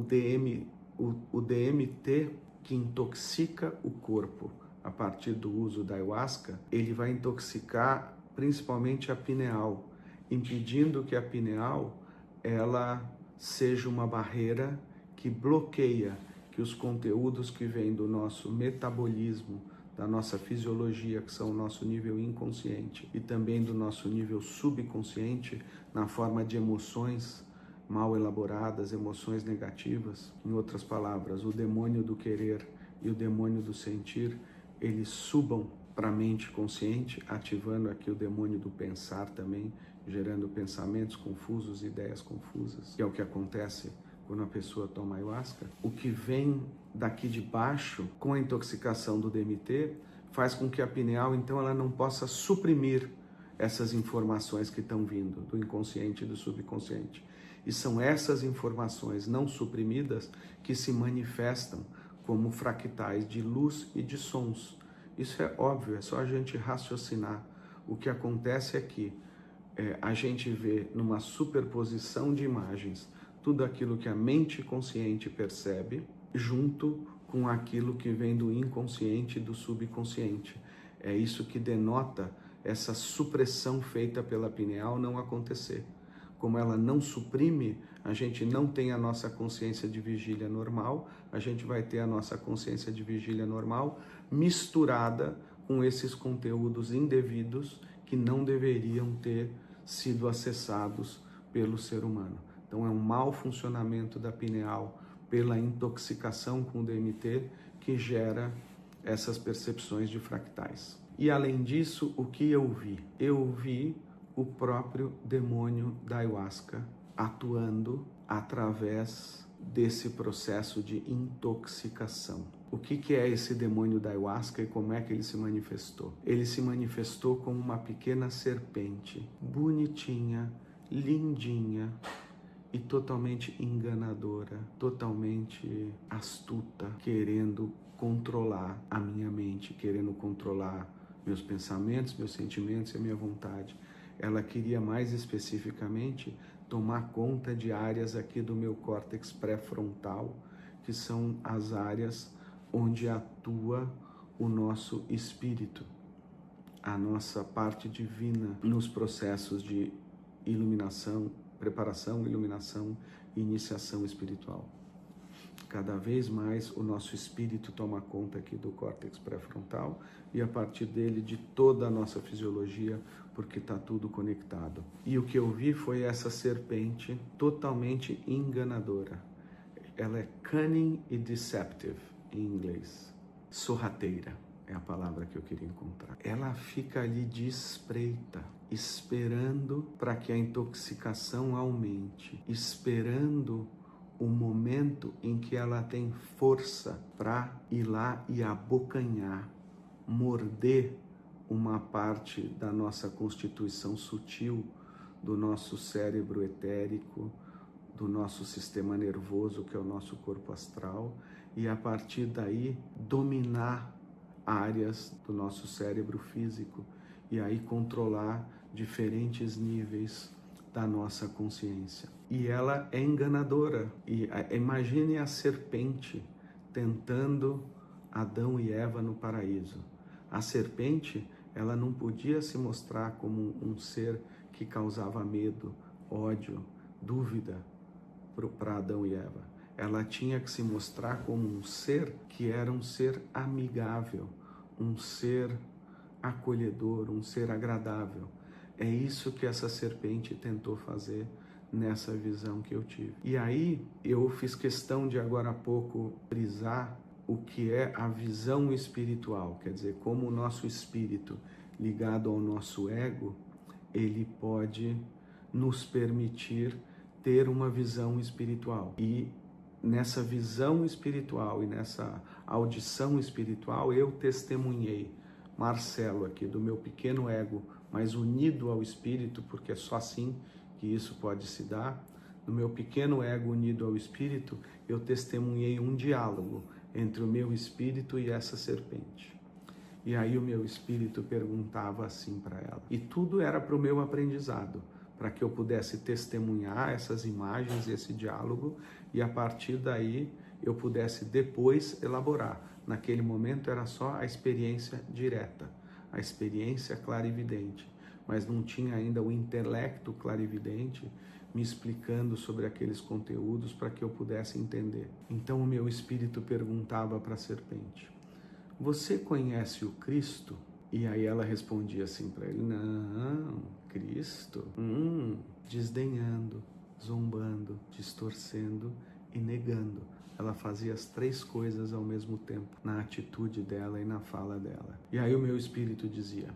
DMT, que intoxica o corpo a partir do uso da ayahuasca, ele vai intoxicar principalmente a pineal, impedindo que a pineal ela seja uma barreira que bloqueia que os conteúdos que vêm do nosso metabolismo, da nossa fisiologia, que são o nosso nível inconsciente, e também do nosso nível subconsciente, na forma de emoções mal elaboradas, emoções negativas. Em outras palavras, o demônio do querer e o demônio do sentir, eles subam para a mente consciente, ativando aqui o demônio do pensar também, gerando pensamentos confusos, ideias confusas, que é o que acontece quando a pessoa toma ayahuasca. O que vem daqui de baixo, com a intoxicação do DMT, faz com que a pineal, então, ela não possa suprimir essas informações que estão vindo do inconsciente e do subconsciente. E são essas informações não suprimidas que se manifestam como fractais de luz e de sons. Isso é óbvio, é só a gente raciocinar. O que acontece é que a gente vê numa superposição de imagens tudo aquilo que a mente consciente percebe, junto com aquilo que vem do inconsciente e do subconsciente. É isso que denota essa supressão feita pela pineal não acontecer. Como ela não suprime, a gente não tem a nossa consciência de vigília normal, a gente vai ter a nossa consciência de vigília normal misturada com esses conteúdos indevidos que não deveriam ter sido acessados pelo ser humano. Então é um mau funcionamento da pineal pela intoxicação com o DMT que gera essas percepções de fractais. E além disso, o que eu vi? Eu vi o próprio demônio da ayahuasca atuando através desse processo de intoxicação. O que é esse demônio da ayahuasca e como é que ele se manifestou? Ele se manifestou como uma pequena serpente, bonitinha, lindinha e totalmente enganadora, totalmente astuta, querendo controlar a minha mente, querendo controlar meus pensamentos, meus sentimentos e a minha vontade. Ela queria mais especificamente tomar conta de áreas aqui do meu córtex pré-frontal, que são as áreas onde atua o nosso espírito, a nossa parte divina nos processos de iluminação, preparação, iluminação e iniciação espiritual. Cada vez mais o nosso espírito toma conta aqui do córtex pré-frontal e a partir dele de toda a nossa fisiologia, porque está tudo conectado. E o que eu vi foi essa serpente totalmente enganadora. Ela é cunning e deceptive em inglês. Sorrateira é a palavra que eu queria encontrar. Ela fica ali de espreita, esperando para que a intoxicação aumente, esperando o momento em que ela tem força para ir lá e abocanhar, morder uma parte da nossa constituição sutil, do nosso cérebro etérico, do nosso sistema nervoso, que é o nosso corpo astral, e a partir daí dominar áreas do nosso cérebro físico e aí controlar diferentes níveis da nossa consciência. E ela é enganadora. E imagine a serpente tentando Adão e Eva no paraíso. A serpente, ela não podia se mostrar como um ser que causava medo, ódio, dúvida para Adão e Eva. Ela tinha que se mostrar como um ser que era um ser amigável, um ser acolhedor, um ser agradável. É isso que essa serpente tentou fazer nessa visão que eu tive. E aí eu fiz questão de agora há pouco frisar o que é a visão espiritual, quer dizer, como o nosso espírito ligado ao nosso ego, ele pode nos permitir ter uma visão espiritual. E nessa visão espiritual e nessa audição espiritual, eu testemunhei Marcelo aqui, do meu pequeno ego, mas unido ao espírito, porque é só assim que isso pode se dar. No meu pequeno ego unido ao espírito, eu testemunhei um diálogo entre o meu espírito e essa serpente. E aí o meu espírito perguntava assim para ela. E tudo era para o meu aprendizado, para que eu pudesse testemunhar essas imagens, esse diálogo, e a partir daí eu pudesse depois elaborar. Naquele momento era só a experiência direta, a experiência clarividente, mas não tinha ainda o intelecto clarividente me explicando sobre aqueles conteúdos para que eu pudesse entender. Então o meu espírito perguntava para a serpente: você conhece o Cristo? E aí ela respondia assim para ele: não, Cristo? Desdenhando, zombando, distorcendo e negando. Ela fazia as três coisas ao mesmo tempo, na atitude dela e na fala dela. E aí o meu espírito dizia: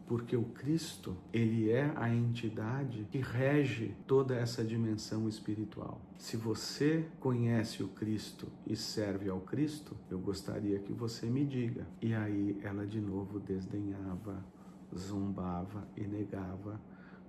porque o Cristo, ele é a entidade que rege toda essa dimensão espiritual. Se você conhece o Cristo e serve ao Cristo, eu gostaria que você me diga. E aí ela de novo desdenhava, zombava e negava,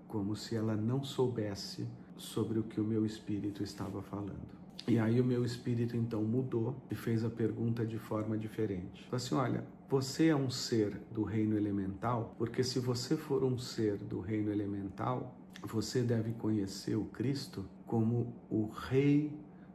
como se ela não soubesse sobre o que o meu espírito estava falando. E aí o meu espírito então mudou e fez a pergunta de forma diferente. Falei assim: olha, você é um ser do reino elemental, porque se você for um ser do reino elemental, você deve conhecer o Cristo como o rei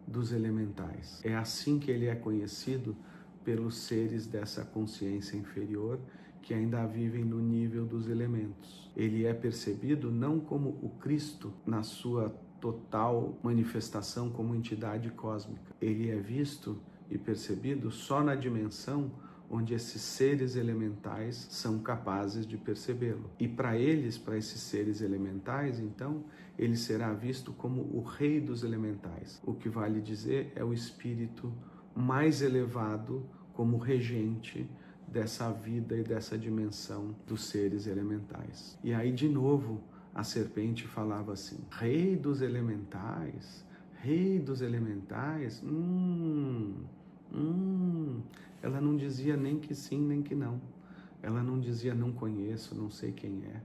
dos elementais. É assim que ele é conhecido pelos seres dessa consciência inferior que ainda vivem no nível dos elementos. Ele é percebido não como o Cristo na sua total manifestação como entidade cósmica. Ele é visto e percebido só na dimensão onde esses seres elementais são capazes de percebê-lo. E para eles, para esses seres elementais, então, ele será visto como o rei dos elementais. O que vale dizer é o espírito mais elevado como regente dessa vida e dessa dimensão dos seres elementais. E aí, de novo, a serpente falava assim: rei dos elementais, rei dos elementais, Ela não dizia nem que sim, nem que não. Ela não dizia não conheço, não sei quem é.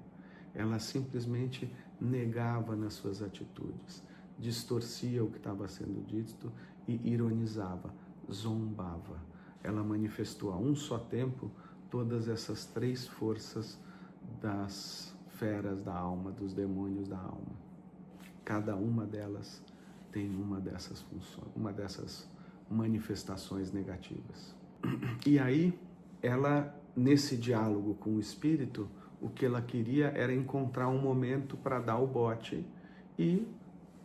Ela simplesmente negava nas suas atitudes, distorcia o que estava sendo dito e ironizava, zombava. Ela manifestou a um só tempo todas essas três forças das feras da alma, dos demônios da alma. Cada uma delas tem uma dessas funções, uma dessas manifestações negativas. E aí, ela, nesse diálogo com o espírito, o que ela queria era encontrar um momento para dar o bote e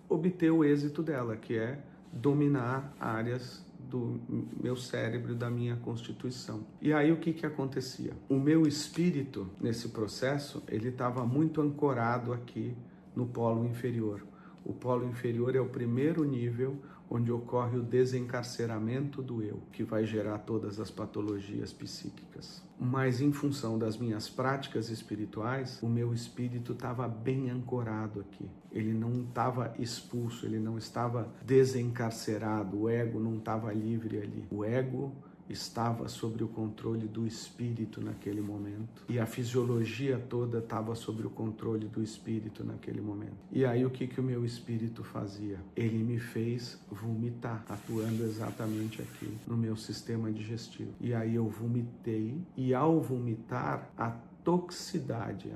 obter o êxito dela, que é dominar áreas do meu cérebro, da minha constituição. E aí o que acontecia? O meu espírito, nesse processo, ele estava muito ancorado aqui no polo inferior. O polo inferior é o primeiro nível onde ocorre o desencarceramento do eu, que vai gerar todas as patologias psíquicas. Mas em função das minhas práticas espirituais, o meu espírito estava bem ancorado aqui. Ele não estava expulso, ele não estava desencarcerado, o ego não estava livre ali. O ego estava sob o controle do espírito naquele momento. E a fisiologia toda estava sob o controle do espírito naquele momento. E aí o que o meu espírito fazia? Ele me fez vomitar, atuando exatamente aqui no meu sistema digestivo. E aí eu vomitei, e ao vomitar, a toxicidade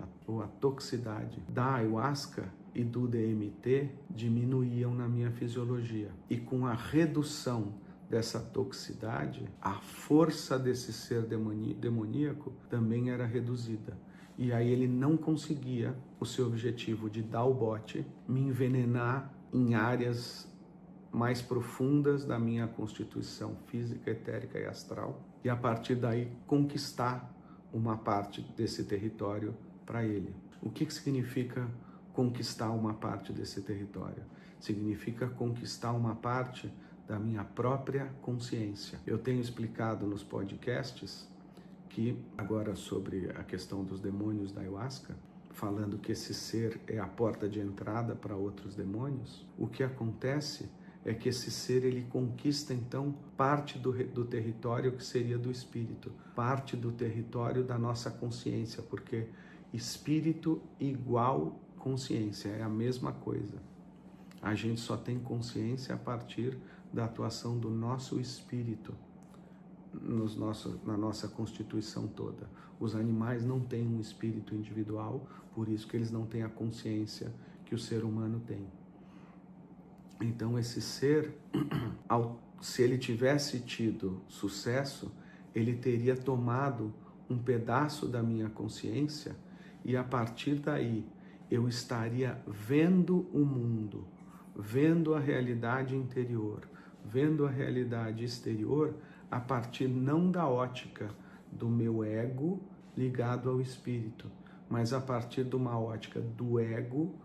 da ayahuasca e do DMT diminuíam na minha fisiologia. E com a redução dessa toxicidade, a força desse ser demoníaco também era reduzida. E aí ele não conseguia o seu objetivo de dar o bote, me envenenar em áreas mais profundas da minha constituição física, etérica e astral, e a partir daí conquistar uma parte desse território para ele. O que significa conquistar uma parte desse território? Significa conquistar uma parte da minha própria consciência. Eu tenho explicado nos podcasts que, agora sobre a questão dos demônios da ayahuasca, falando que esse ser é a porta de entrada para outros demônios, o que acontece é que esse ser, ele conquista então parte do território que seria do espírito, parte do território da nossa consciência, porque espírito igual consciência, é a mesma coisa. A gente só tem consciência a partir da atuação do nosso espírito na nossa constituição toda. Os animais não têm um espírito individual, por isso que eles não têm a consciência que o ser humano tem. Então esse ser, se ele tivesse tido sucesso, ele teria tomado um pedaço da minha consciência e a partir daí eu estaria vendo o mundo, vendo a realidade interior, vendo a realidade exterior a partir não da ótica do meu ego ligado ao espírito, mas a partir de uma ótica do ego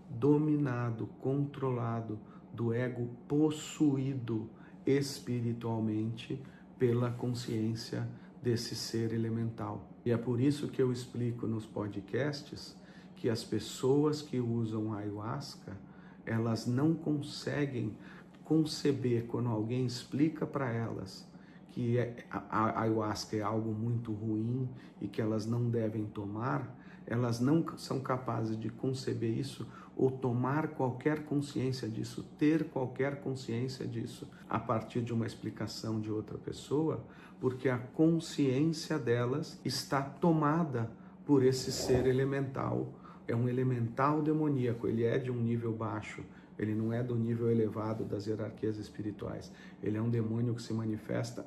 dominado, controlado, do ego possuído espiritualmente pela consciência desse ser elemental. E é por isso que eu explico nos podcasts que as pessoas que usam ayahuasca, elas não conseguem conceber, quando alguém explica para elas que a ayahuasca é algo muito ruim e que elas não devem tomar, elas não são capazes de conceber isso ou tomar qualquer consciência disso, ter qualquer consciência disso a partir de uma explicação de outra pessoa, porque a consciência delas está tomada por esse ser elemental. É um elemental demoníaco, ele é de um nível baixo, ele não é do nível elevado das hierarquias espirituais. Ele é um demônio que se manifesta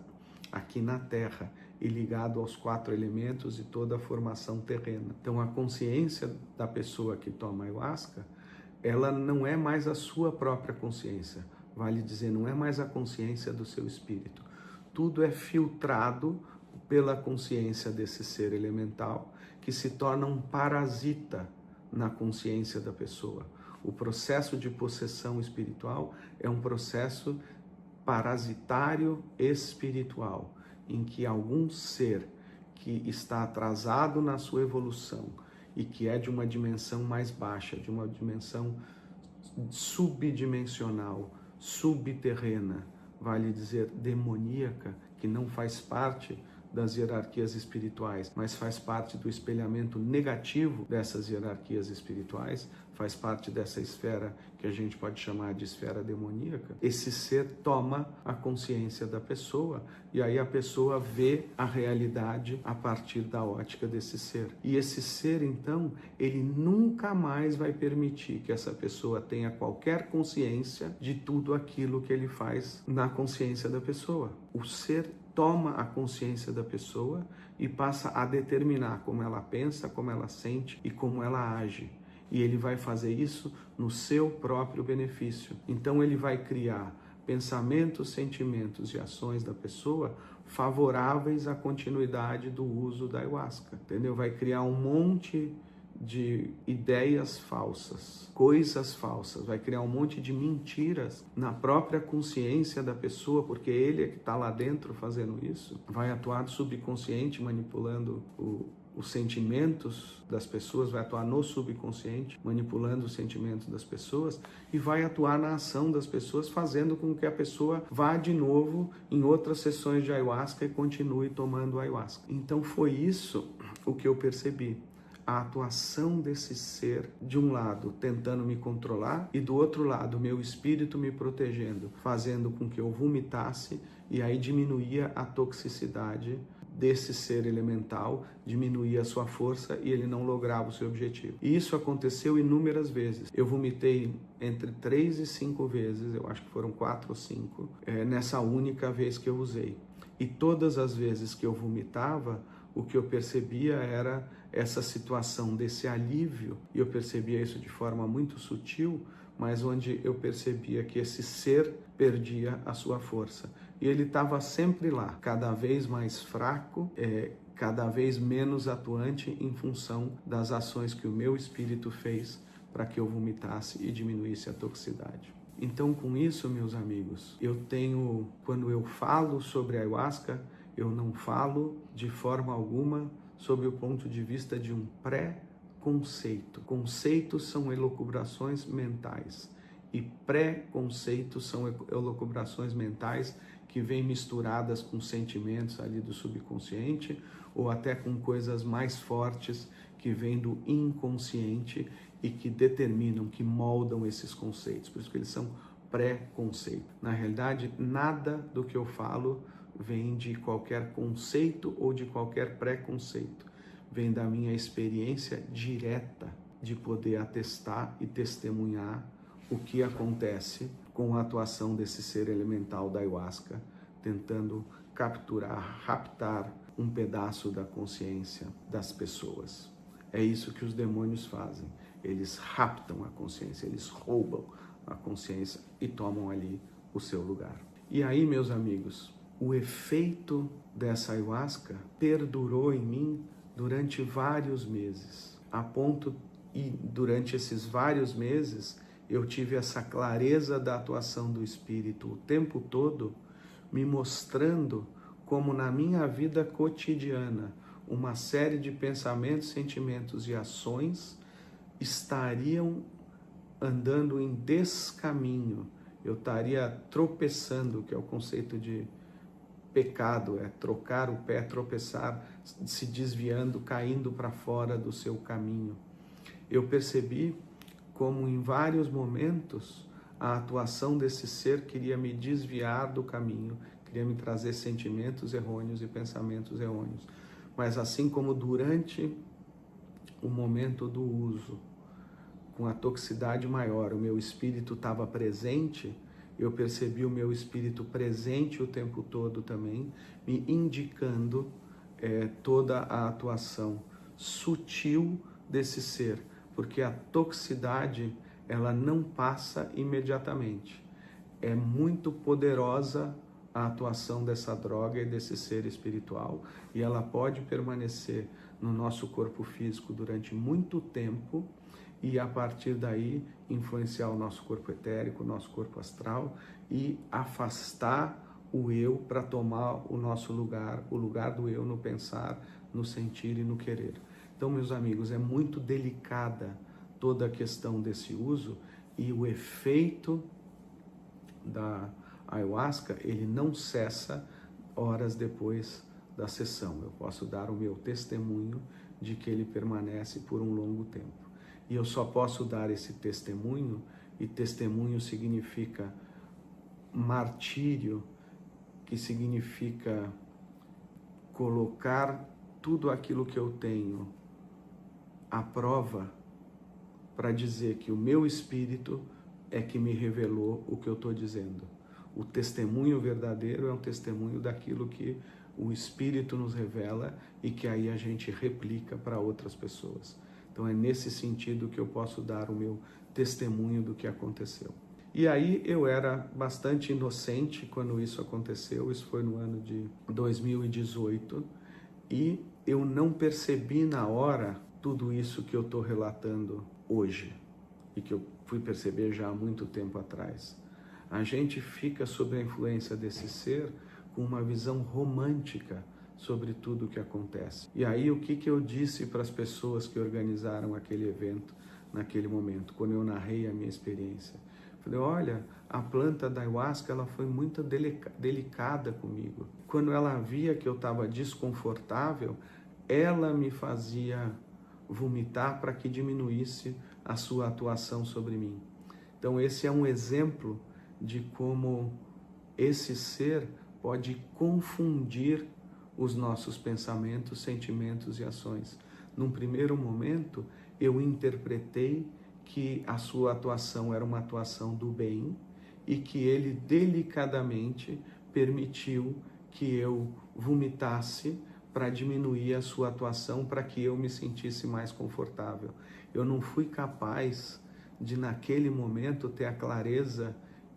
aqui na Terra e ligado aos 4 elementos e toda a formação terrena. Então a consciência da pessoa que toma ayahuasca, ela não é mais a sua própria consciência, vale dizer, não é mais a consciência do seu espírito. Tudo é filtrado pela consciência desse ser elemental, que se torna um parasita na consciência da pessoa. O processo de possessão espiritual é um processo parasitário espiritual, em que algum ser que está atrasado na sua evolução e que é de uma dimensão mais baixa, de uma dimensão subdimensional, subterrena, vale dizer demoníaca, que não faz parte das hierarquias espirituais, mas faz parte do espelhamento negativo dessas hierarquias espirituais, faz parte dessa esfera que a gente pode chamar de esfera demoníaca. Esse ser toma a consciência da pessoa e aí a pessoa vê a realidade a partir da ótica desse ser. E esse ser, então, ele nunca mais vai permitir que essa pessoa tenha qualquer consciência de tudo aquilo que ele faz na consciência da pessoa. O ser toma a consciência da pessoa e passa a determinar como ela pensa, como ela sente e como ela age. E ele vai fazer isso no seu próprio benefício. Então ele vai criar pensamentos, sentimentos e ações da pessoa favoráveis à continuidade do uso da ayahuasca, entendeu? Vai criar um monte de ideias falsas, coisas falsas, vai criar um monte de mentiras na própria consciência da pessoa, porque ele é que está lá dentro fazendo isso, vai atuar do subconsciente, manipulando os sentimentos das pessoas, vai atuar no subconsciente, manipulando os sentimentos das pessoas e vai atuar na ação das pessoas, fazendo com que a pessoa vá de novo em outras sessões de ayahuasca e continue tomando ayahuasca. Então foi isso o que eu percebi. A atuação desse ser, de um lado, tentando me controlar, e do outro lado, meu espírito me protegendo, fazendo com que eu vomitasse, e aí diminuía a toxicidade desse ser elemental, diminuía a sua força e ele não lograva o seu objetivo. E isso aconteceu inúmeras vezes. Eu vomitei entre 3 e 5 vezes, eu acho que foram 4 ou 5, nessa única vez que eu usei. E todas as vezes que eu vomitava, o que eu percebia era essa situação desse alívio, e eu percebia isso de forma muito sutil, mas onde eu percebia que esse ser perdia a sua força. E ele estava sempre lá, cada vez mais fraco, cada vez menos atuante em função das ações que o meu espírito fez para que eu vomitasse e diminuísse a toxicidade. Então, com isso, meus amigos, quando eu falo sobre a ayahuasca, eu não falo de forma alguma sob o ponto de vista de um pré-conceito. Conceitos são elucubrações mentais e pré-conceitos são elucubrações mentais que vêm misturadas com sentimentos ali do subconsciente ou até com coisas mais fortes que vêm do inconsciente e que determinam, que moldam esses conceitos. Por isso que eles são pré-conceitos. Na realidade, nada do que eu falo vem de qualquer conceito ou de qualquer preconceito. Vem da minha experiência direta de poder atestar e testemunhar o que acontece com a atuação desse ser elemental da ayahuasca, tentando capturar, raptar um pedaço da consciência das pessoas. É isso que os demônios fazem. Eles raptam a consciência, eles roubam a consciência e tomam ali o seu lugar. E aí, meus amigos, o efeito dessa ayahuasca perdurou em mim durante vários meses, a ponto, e durante esses vários meses, eu tive essa clareza da atuação do Espírito o tempo todo, me mostrando como na minha vida cotidiana, uma série de pensamentos, sentimentos e ações estariam andando em descaminho. Eu estaria tropeçando, que é o conceito de pecado, é trocar o pé, tropeçar, se desviando, caindo para fora do seu caminho. Eu percebi como em vários momentos a atuação desse ser queria me desviar do caminho, queria me trazer sentimentos errôneos e pensamentos errôneos. Mas assim como durante o momento do uso, com a toxicidade maior, o meu espírito estava presente, eu percebi o meu espírito presente o tempo todo também, me indicando toda a atuação sutil desse ser, porque a toxicidade, ela não passa imediatamente. É muito poderosa a atuação dessa droga e desse ser espiritual, e ela pode permanecer no nosso corpo físico durante muito tempo e a partir daí influenciar o nosso corpo etérico, o nosso corpo astral e afastar o eu para tomar o nosso lugar, o lugar do eu no pensar, no sentir e no querer. Então, meus amigos, é muito delicada toda a questão desse uso e o efeito da ayahuasca, ele não cessa horas depois da sessão. Eu posso dar o meu testemunho de que ele permanece por um longo tempo. E eu só posso dar esse testemunho, e testemunho significa martírio, que significa colocar tudo aquilo que eu tenho à prova para dizer que o meu espírito é que me revelou o que eu estou dizendo. O testemunho verdadeiro é um testemunho daquilo que o Espírito nos revela e que aí a gente replica para outras pessoas. Então é nesse sentido que eu posso dar o meu testemunho do que aconteceu. E aí eu era bastante inocente quando isso aconteceu, isso foi no ano de 2018, e eu não percebi na hora tudo isso que eu estou relatando hoje e que eu fui perceber já há muito tempo atrás. A gente fica sob a influência desse ser com uma visão romântica sobre tudo o que acontece. E aí o que eu disse para as pessoas que organizaram aquele evento naquele momento, quando eu narrei a minha experiência? Falei, olha, a planta da ayahuasca ela foi muito delicada comigo. Quando ela via que eu estava desconfortável, ela me fazia vomitar para que diminuísse a sua atuação sobre mim. Então esse é um exemplo de como esse ser pode confundir os nossos pensamentos, sentimentos e ações. Num primeiro momento, eu interpretei que a sua atuação era uma atuação do bem e que ele delicadamente permitiu que eu vomitasse para diminuir a sua atuação, para que eu me sentisse mais confortável. Eu não fui capaz de, naquele momento, ter a clareza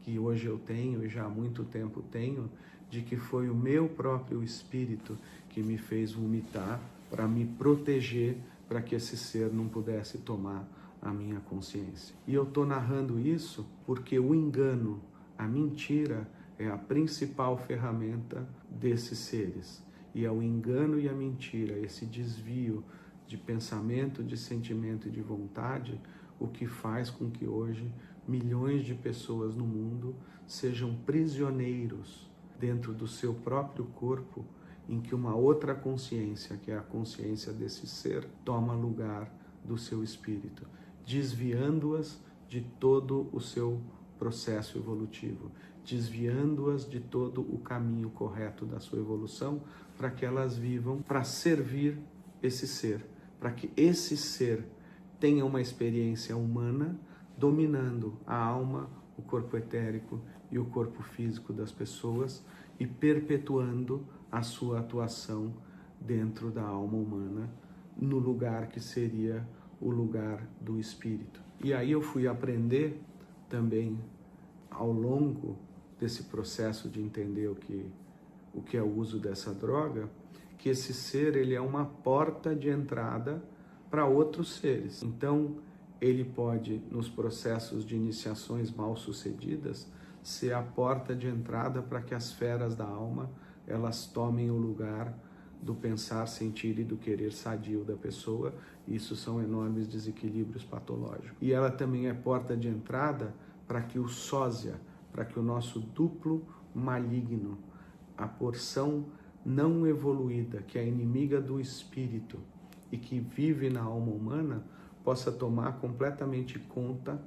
que hoje eu tenho e já há muito tempo tenho, de que foi o meu próprio espírito que me fez vomitar para me proteger, para que esse ser não pudesse tomar a minha consciência. E eu estou narrando isso porque o engano, a mentira, é a principal ferramenta desses seres. E é o engano e a mentira, esse desvio de pensamento, de sentimento e de vontade, o que faz com que hoje milhões de pessoas no mundo sejam prisioneiros dentro do seu próprio corpo, em que uma outra consciência, que é a consciência desse ser, toma lugar do seu espírito, desviando-as de todo o seu processo evolutivo, desviando-as de todo o caminho correto da sua evolução, para que elas vivam para servir esse ser, para que esse ser tenha uma experiência humana dominando a alma, o corpo etérico e o corpo físico das pessoas e perpetuando a sua atuação dentro da alma humana, no lugar que seria o lugar do espírito. E aí eu fui aprender também, ao longo desse processo de entender o que é o uso dessa droga, que esse ser ele é uma porta de entrada para outros seres. Então, ele pode, nos processos de iniciações mal sucedidas, ser a porta de entrada para que as feras da alma elas tomem o lugar do pensar, sentir e do querer sadio da pessoa. Isso são enormes desequilíbrios patológicos. E ela também é porta de entrada para que o sósia, para que o nosso duplo maligno, a porção não evoluída, que é inimiga do espírito e que vive na alma humana, possa tomar completamente conta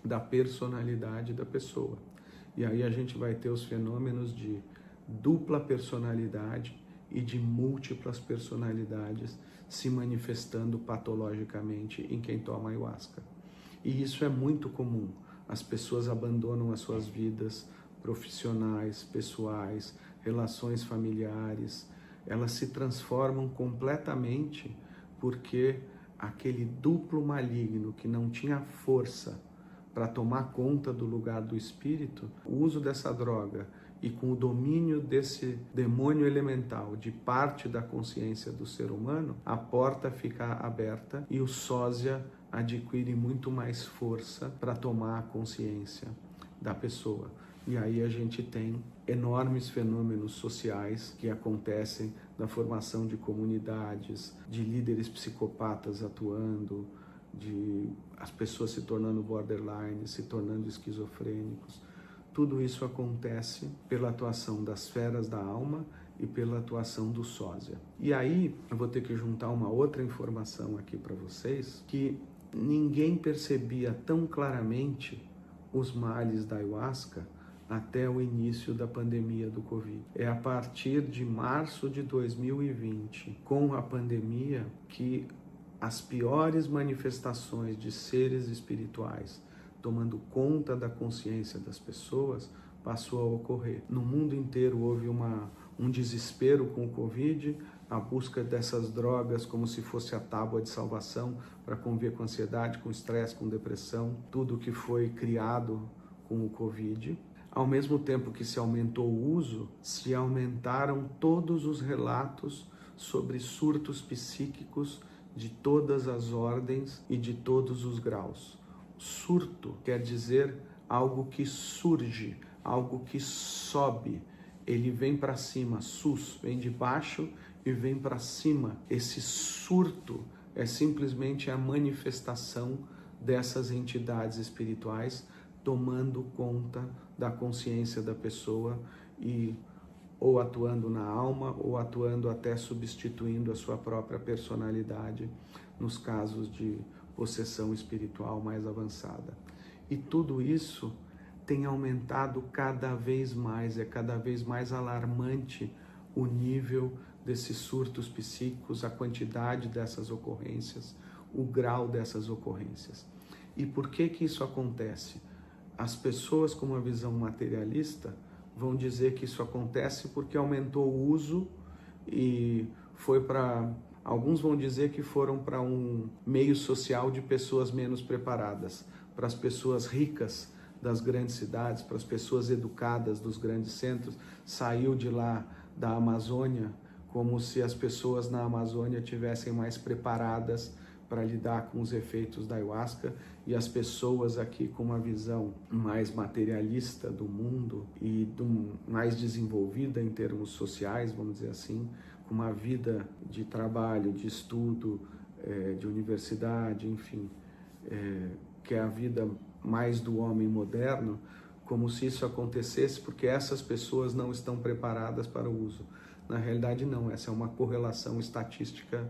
da personalidade da pessoa. E aí a gente vai ter os fenômenos de dupla personalidade e de múltiplas personalidades se manifestando patologicamente em quem toma ayahuasca. E isso é muito comum. As pessoas abandonam as suas vidas profissionais, pessoais, relações familiares. Elas se transformam completamente porque aquele duplo maligno que não tinha força para tomar conta do lugar do espírito, o uso dessa droga e com o domínio desse demônio elemental de parte da consciência do ser humano, a porta fica aberta e o sósia adquire muito mais força para tomar a consciência da pessoa. E aí a gente tem enormes fenômenos sociais que acontecem da formação de comunidades, de líderes psicopatas atuando, de as pessoas se tornando borderline, se tornando esquizofrênicos. Tudo isso acontece pela atuação das feras da alma e pela atuação do sósia. E aí eu vou ter que juntar uma outra informação aqui para vocês, que ninguém percebia tão claramente os males da ayahuasca até o início da pandemia do Covid. É a partir de março de 2020, com a pandemia, que as piores manifestações de seres espirituais tomando conta da consciência das pessoas passou a ocorrer. No mundo inteiro houve um desespero com o Covid, a busca dessas drogas como se fosse a tábua de salvação para conviver com ansiedade, com estresse, com depressão, tudo que foi criado com o Covid. Ao mesmo tempo que se aumentou o uso, se aumentaram todos os relatos sobre surtos psíquicos de todas as ordens e de todos os graus. Surto quer dizer algo que surge, algo que sobe. Ele vem para cima, sus, vem de baixo e vem para cima. Esse surto é simplesmente a manifestação dessas entidades espirituais tomando conta da consciência da pessoa e ou atuando na alma ou atuando até substituindo a sua própria personalidade nos casos de possessão espiritual mais avançada. E tudo isso tem aumentado cada vez mais, é cada vez mais alarmante o nível desses surtos psíquicos, a quantidade dessas ocorrências, o grau dessas ocorrências. E por que que isso acontece? As pessoas com uma visão materialista vão dizer que isso acontece porque aumentou o uso e foi para... Alguns vão dizer que foram para um meio social de pessoas menos preparadas, para as pessoas ricas das grandes cidades, para as pessoas educadas dos grandes centros, saiu de lá da Amazônia como se as pessoas na Amazônia tivessem mais preparadas para lidar com os efeitos da ayahuasca e as pessoas aqui com uma visão mais materialista do mundo e mais desenvolvida em termos sociais, vamos dizer assim, com uma vida de trabalho, de estudo, de universidade, enfim, que é a vida mais do homem moderno, como se isso acontecesse porque essas pessoas não estão preparadas para o uso. Na realidade não, essa é uma correlação estatística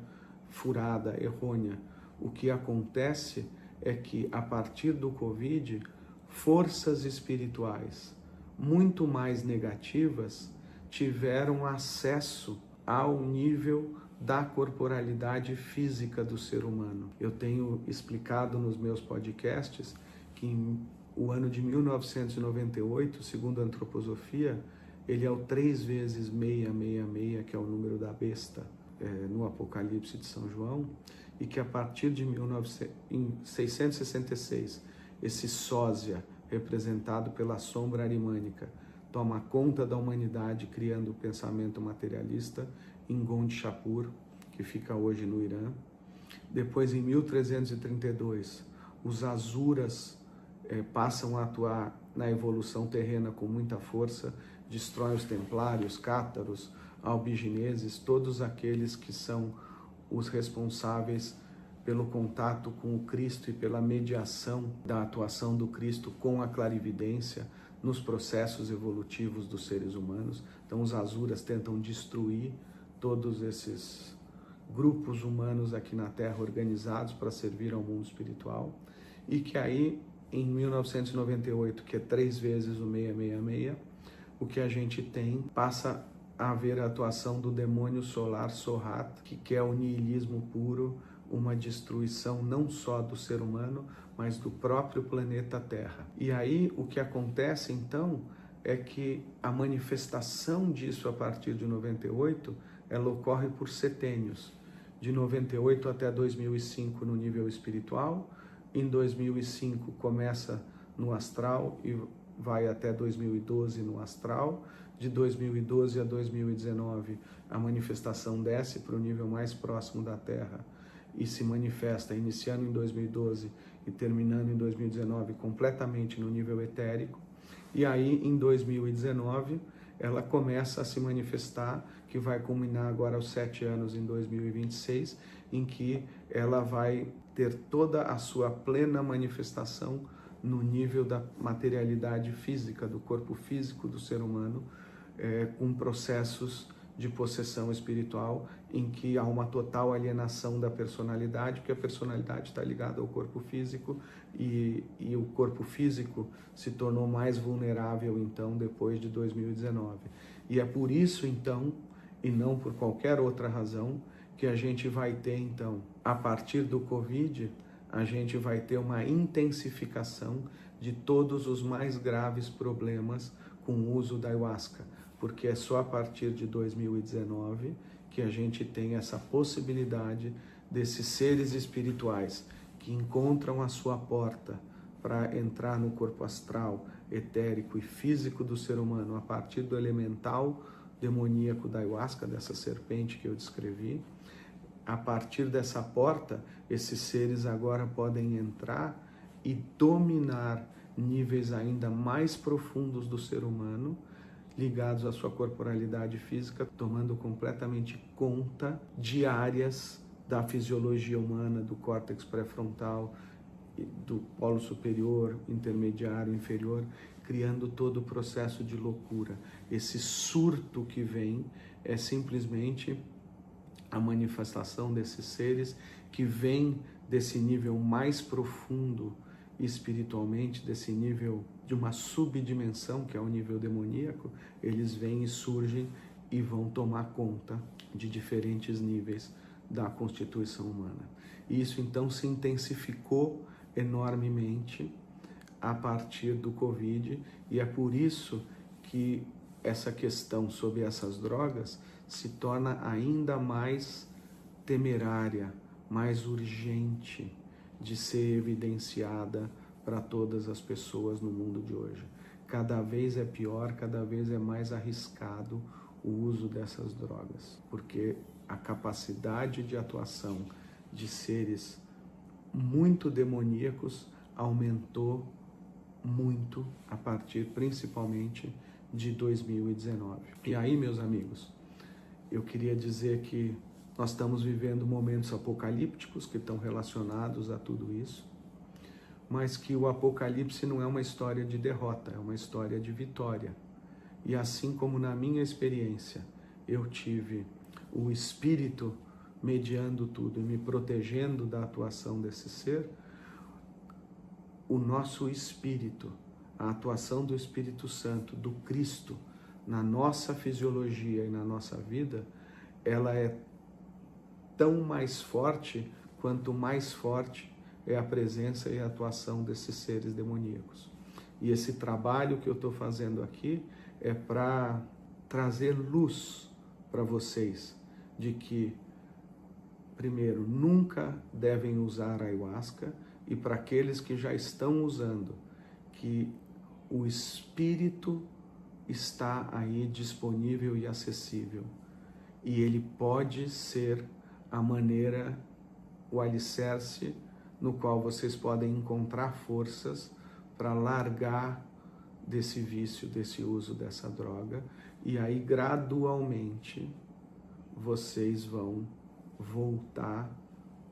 furada, errônea. O que acontece é que a partir do Covid, forças espirituais muito mais negativas tiveram acesso ao nível da corporalidade física do ser humano. Eu tenho explicado nos meus podcasts que o ano de 1998, segundo a antroposofia, ele é o 3 vezes 666, que é o número da besta, no Apocalipse de São João, e que a partir de 1666, esse sósia, representado pela sombra arimânica, toma conta da humanidade, criando o pensamento materialista em Gond Shapur, que fica hoje no Irã. Depois, em 1332, os Asuras passam a atuar na evolução terrena com muita força, destroem os templários, cátaros, albigeneses, todos aqueles que são os responsáveis pelo contato com o Cristo e pela mediação da atuação do Cristo com a clarividência nos processos evolutivos dos seres humanos. Então os Asuras tentam destruir todos esses grupos humanos aqui na Terra organizados para servir ao mundo espiritual, e que aí em 1998, que é 3 vezes o 666, o que a gente tem passa a haver a atuação do demônio solar Sohat, que quer o niilismo puro, uma destruição não só do ser humano, mas do próprio planeta Terra. E aí o que acontece então é que a manifestação disso a partir de 98, ela ocorre por setênios, de 98 até 2005 no nível espiritual, em 2005 começa no astral e vai até 2012 no astral. De 2012 a 2019, a manifestação desce para o nível mais próximo da Terra e se manifesta iniciando em 2012 e terminando em 2019 completamente no nível etérico. E aí, em 2019, ela começa a se manifestar, que vai culminar agora aos 7 anos em 2026, em que ela vai ter toda a sua plena manifestação no nível da materialidade física, do corpo físico do ser humano, com processos de possessão espiritual, em que há uma total alienação da personalidade, porque a personalidade está ligada ao corpo físico e o corpo físico se tornou mais vulnerável, então, depois de 2019. E é por isso, então, e não por qualquer outra razão, que a gente vai ter, então, a partir do Covid, a gente vai ter uma intensificação de todos os mais graves problemas com o uso da ayahuasca, porque é só a partir de 2019 que a gente tem essa possibilidade desses seres espirituais que encontram a sua porta para entrar no corpo astral, etérico e físico do ser humano a partir do elemental demoníaco da ayahuasca, dessa serpente que eu descrevi. A partir dessa porta, esses seres agora podem entrar e dominar níveis ainda mais profundos do ser humano, ligados à sua corporalidade física, tomando completamente conta de áreas da fisiologia humana, do córtex pré-frontal, do polo superior, intermediário, inferior, criando todo o processo de loucura. Esse surto que vem é simplesmente a manifestação desses seres que vem desse nível mais profundo espiritualmente, desse nível de uma subdimensão, que é o nível demoníaco. Eles vêm e surgem e vão tomar conta de diferentes níveis da constituição humana. E isso então se intensificou enormemente a partir do Covid, e é por isso que essa questão sobre essas drogas se torna ainda mais temerária, mais urgente de ser evidenciada para todas as pessoas no mundo de hoje. Cada vez é pior, cada vez é mais arriscado o uso dessas drogas, porque a capacidade de atuação de seres muito demoníacos aumentou muito a partir, principalmente, de 2019. E aí, meus amigos, eu queria dizer que nós estamos vivendo momentos apocalípticos que estão relacionados a tudo isso, mas que o apocalipse não é uma história de derrota, é uma história de vitória. E assim como na minha experiência eu tive o Espírito mediando tudo e me protegendo da atuação desse ser, o nosso Espírito, a atuação do Espírito Santo, do Cristo, na nossa fisiologia e na nossa vida, ela é tão mais forte quanto mais forte é a presença e a atuação desses seres demoníacos. E esse trabalho que eu estou fazendo aqui é para trazer luz para vocês de que, primeiro, nunca devem usar a ayahuasca, e para aqueles que já estão usando, que o Espírito está aí disponível e acessível, e ele pode ser a maneira, o alicerce no qual vocês podem encontrar forças para largar desse vício, desse uso dessa droga, e aí gradualmente vocês vão voltar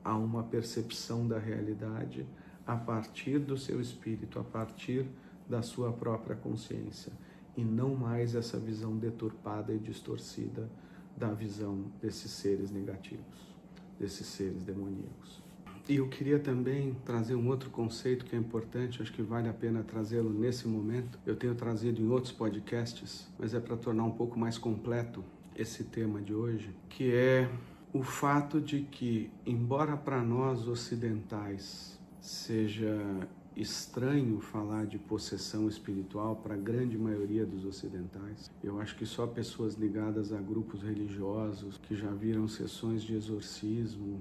a uma percepção da realidade a partir do seu espírito, a partir da sua própria consciência, e não mais essa visão deturpada e distorcida da visão desses seres negativos, desses seres demoníacos. E eu queria também trazer um outro conceito que é importante, acho que vale a pena trazê-lo nesse momento. Eu tenho trazido em outros podcasts, mas é para tornar um pouco mais completo esse tema de hoje, que é o fato de que, embora para nós ocidentais seja estranho falar de possessão espiritual para a grande maioria dos ocidentais, eu acho que só pessoas ligadas a grupos religiosos que já viram sessões de exorcismo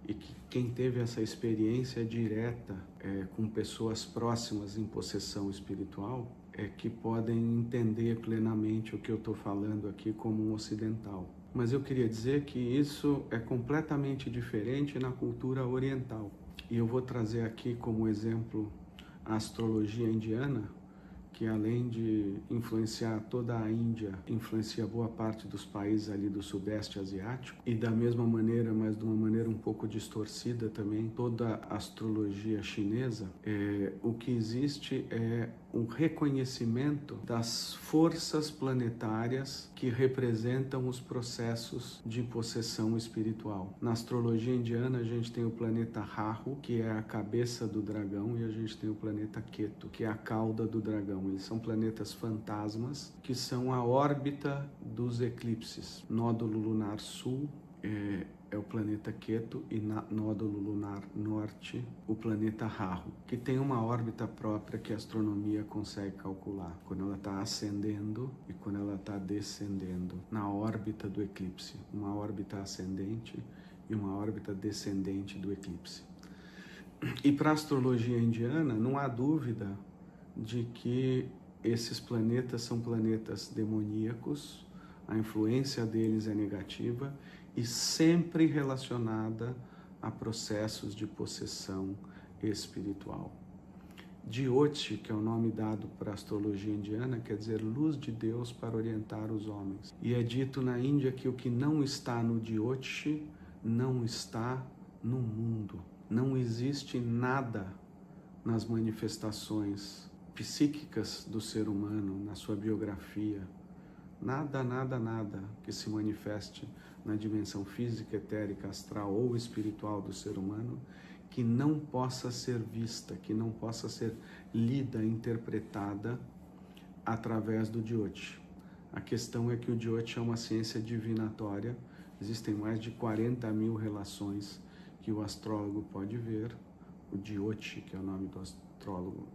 e que quem teve essa experiência direta com pessoas próximas em possessão espiritual que podem entender plenamente o que eu estou falando aqui como um ocidental. Mas eu queria dizer que isso é completamente diferente na cultura oriental. E eu vou trazer aqui como exemplo a astrologia indiana, que além de influenciar toda a Índia, influencia boa parte dos países ali do Sudeste Asiático, e da mesma maneira, mas de uma maneira um pouco distorcida também, toda a astrologia chinesa. O que existe é um reconhecimento das forças planetárias que representam os processos de possessão espiritual. Na astrologia indiana, a gente tem o planeta Rahu, que é a cabeça do dragão, e a gente tem o planeta Ketu, que é a cauda do dragão. Eles são planetas fantasmas, que são a órbita dos eclipses. Nódulo lunar sul é o planeta Ketu, e nódulo lunar norte, o planeta Rahu, que tem uma órbita própria que a astronomia consegue calcular, quando ela está ascendendo e quando ela está descendendo na órbita do eclipse, uma órbita ascendente e uma órbita descendente do eclipse. E para a astrologia indiana, não há dúvida de que esses planetas são planetas demoníacos, a influência deles é negativa e sempre relacionada a processos de possessão espiritual. Jyoti, que é o nome dado para a astrologia indiana, quer dizer luz de Deus para orientar os homens. E é dito na Índia que o que não está no Jyoti não está no mundo. Não existe nada nas manifestações psíquicas do ser humano, na sua biografia, nada que se manifeste na dimensão física, etérica, astral ou espiritual do ser humano, que não possa ser vista, que não possa ser lida, interpretada através do Jyoti. A questão é que o Jyoti é uma ciência divinatória, existem mais de 40.000 relações que o astrólogo pode ver, o Jyoti, que é o nome do astrólogo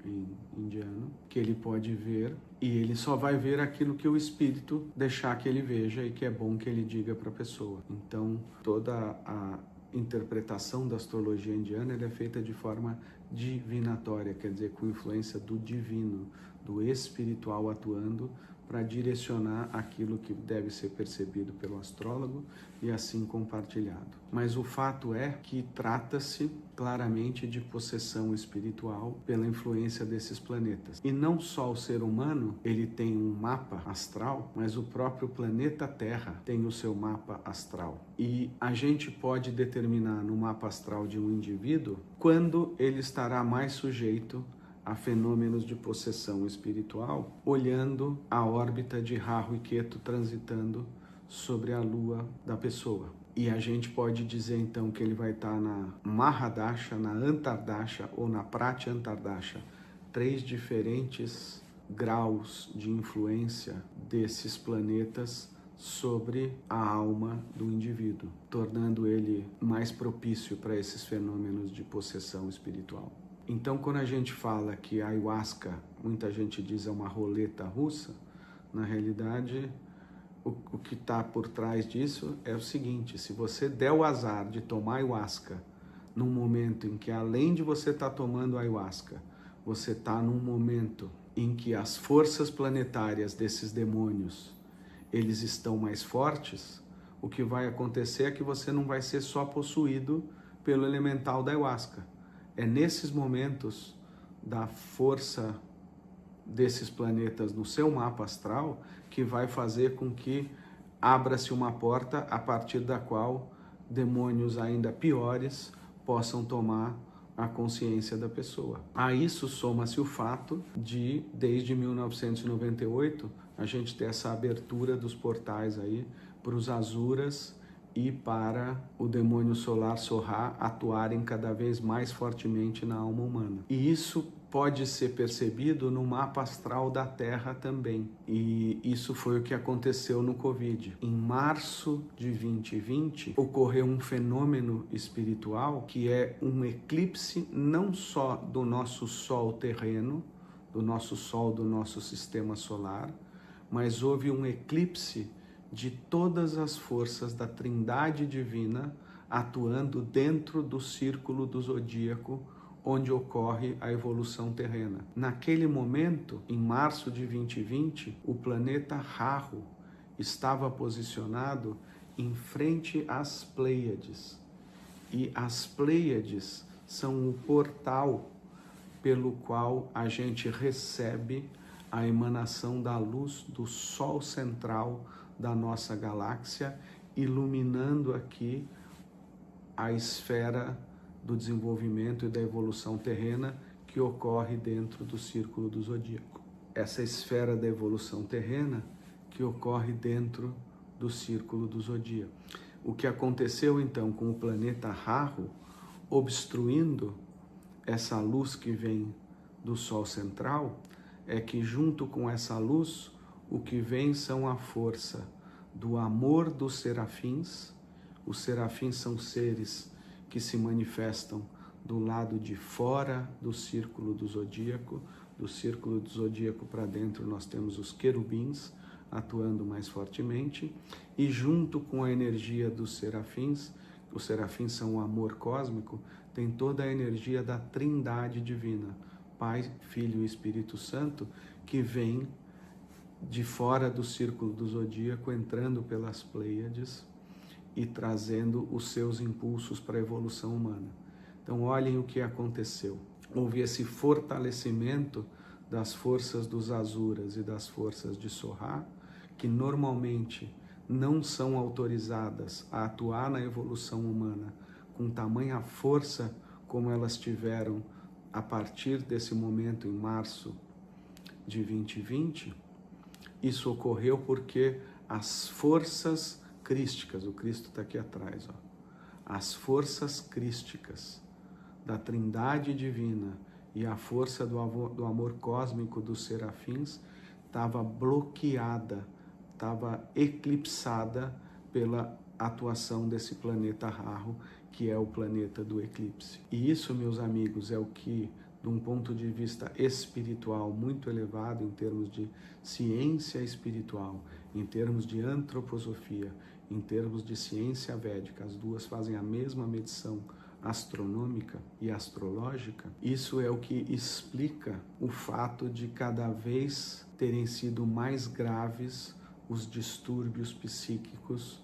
indiano, que ele pode ver, e ele só vai ver aquilo que o espírito deixar que ele veja e que é bom que ele diga para a pessoa. Então, toda a interpretação da astrologia indiana é feita de forma divinatória, quer dizer, com influência do divino, do espiritual atuando para direcionar aquilo que deve ser percebido pelo astrólogo e assim compartilhado. Mas o fato é que trata-se claramente de possessão espiritual pela influência desses planetas. E não só o ser humano, ele tem um mapa astral, mas o próprio planeta Terra tem o seu mapa astral. E a gente pode determinar no mapa astral de um indivíduo quando ele estará mais sujeito a fenômenos de possessão espiritual, olhando a órbita de Rahu e Ketu transitando sobre a lua da pessoa. E a gente pode dizer então que ele vai estar na Mahadasha, na Antardasha ou na Pratyantardasha, 3 diferentes graus de influência desses planetas sobre a alma do indivíduo, tornando ele mais propício para esses fenômenos de possessão espiritual. Então, quando a gente fala que a ayahuasca, muita gente diz é uma roleta russa, na realidade, o que está por trás disso é o seguinte: se você der o azar de tomar ayahuasca num momento em que, além de você estar tomando ayahuasca, você está num momento em que as forças planetárias desses demônios, eles estão mais fortes, o que vai acontecer é que você não vai ser só possuído pelo elemental da ayahuasca. É nesses momentos da força desses planetas no seu mapa astral que vai fazer com que abra-se uma porta a partir da qual demônios ainda piores possam tomar a consciência da pessoa. A isso soma-se o fato de, desde 1998, a gente ter essa abertura dos portais aí para os Asuras e para o demônio solar Sohra atuarem cada vez mais fortemente na alma humana. E isso pode ser percebido no mapa astral da Terra também. E isso foi o que aconteceu no Covid. Em março de 2020, ocorreu um fenômeno espiritual que é um eclipse não só do nosso Sol terreno, do nosso Sol, do nosso sistema solar, mas houve um eclipse de todas as forças da Trindade Divina atuando dentro do círculo do zodíaco onde ocorre a evolução terrena. Naquele momento, em março de 2020, o planeta Rahu estava posicionado em frente às Pleiades. E as Pleiades são o portal pelo qual a gente recebe a emanação da luz do Sol central da nossa galáxia, iluminando aqui a esfera do desenvolvimento e da evolução terrena que ocorre dentro do círculo do zodíaco. Essa esfera da evolução terrena que ocorre dentro do círculo do zodíaco. O que aconteceu então com o planeta Rahu obstruindo essa luz que vem do Sol central é que, junto com essa luz, o que vem são a força do amor dos serafins. Os serafins são seres que se manifestam do lado de fora do círculo do zodíaco. Do círculo do zodíaco para dentro nós temos os querubins atuando mais fortemente, e junto com a energia dos serafins, os serafins são o amor cósmico, tem toda a energia da Trindade divina, Pai, Filho e Espírito Santo, que vem de fora do círculo do zodíaco, entrando pelas Pleiades e trazendo os seus impulsos para a evolução humana. Então olhem o que aconteceu. Houve esse fortalecimento das forças dos Asuras e das forças de Sorá, que normalmente não são autorizadas a atuar na evolução humana com tamanha força como elas tiveram a partir desse momento em março de 2020. Isso ocorreu porque as forças crísticas, o Cristo está aqui atrás, ó, as forças crísticas da Trindade Divina e a força do amor cósmico dos serafins estava bloqueada, estava eclipsada pela atuação desse planeta Rahu, que é o planeta do eclipse. E isso, meus amigos, é o que, de um ponto de vista espiritual muito elevado, em termos de ciência espiritual, em termos de antroposofia, em termos de ciência védica, as duas fazem a mesma medição astronômica e astrológica. Isso é o que explica o fato de cada vez terem sido mais graves os distúrbios psíquicos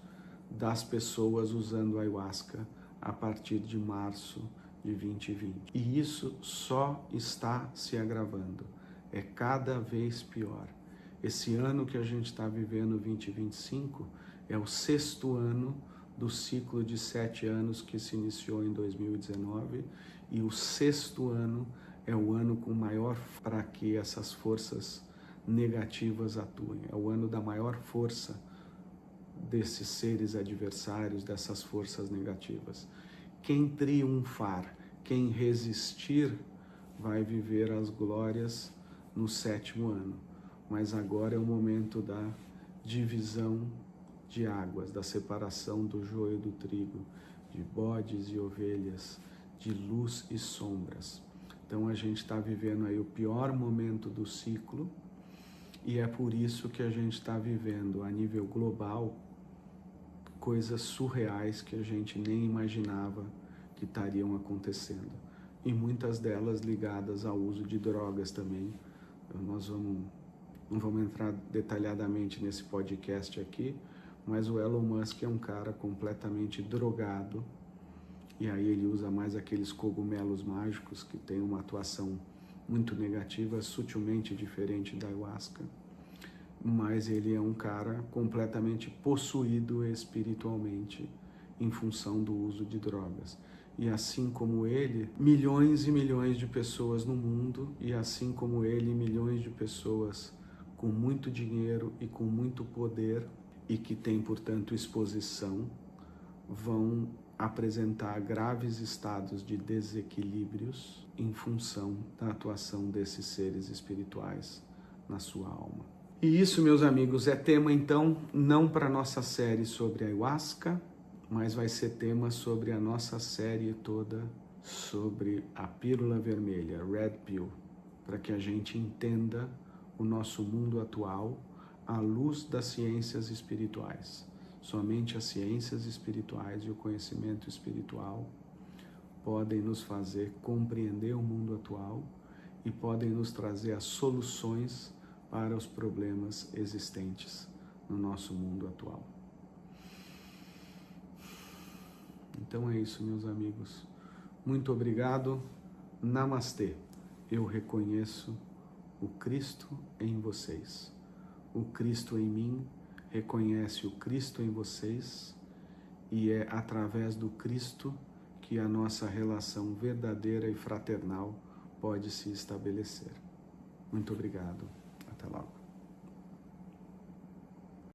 das pessoas usando ayahuasca a partir de março de 2020. E isso só está se agravando, é cada vez pior. Esse ano que a gente está vivendo, 2025, é o 6º ano do ciclo de 7 anos que se iniciou em 2019, e o 6º ano é o ano com maior para que essas forças negativas atuem. É o ano da maior força desses seres adversários, dessas forças negativas. Quem triunfar, quem resistir, vai viver as glórias no 7º ano. Mas agora é o momento da divisão de águas, da separação do joio do trigo, de bodes e ovelhas, de luz e sombras. Então a gente está vivendo aí o pior momento do ciclo, e é por isso que a gente está vivendo a nível global coisas surreais que a gente nem imaginava que estariam acontecendo. E muitas delas ligadas ao uso de drogas também. Nós não vamos entrar detalhadamente nesse podcast aqui, mas o Elon Musk é um cara completamente drogado, e aí ele usa mais aqueles cogumelos mágicos que têm uma atuação muito negativa, sutilmente diferente da ayahuasca, mas ele é um cara completamente possuído espiritualmente em função do uso de drogas. E assim como ele, milhões e milhões de pessoas no mundo, e assim como ele, milhões de pessoas com muito dinheiro e com muito poder, e que têm, portanto, exposição, vão apresentar graves estados de desequilíbrios em função da atuação desses seres espirituais na sua alma. E isso, meus amigos, é tema, então, não para a nossa série sobre ayahuasca, mas vai ser tema sobre a nossa série toda sobre a pílula vermelha, Red Pill, para que a gente entenda o nosso mundo atual à luz das ciências espirituais. Somente as ciências espirituais e o conhecimento espiritual podem nos fazer compreender o mundo atual e podem nos trazer as soluções para os problemas existentes no nosso mundo atual. Então é isso, meus amigos. Muito obrigado. Namastê. Eu reconheço o Cristo em vocês. O Cristo em mim reconhece o Cristo em vocês e é através do Cristo que a nossa relação verdadeira e fraternal pode se estabelecer. Muito obrigado. Até logo.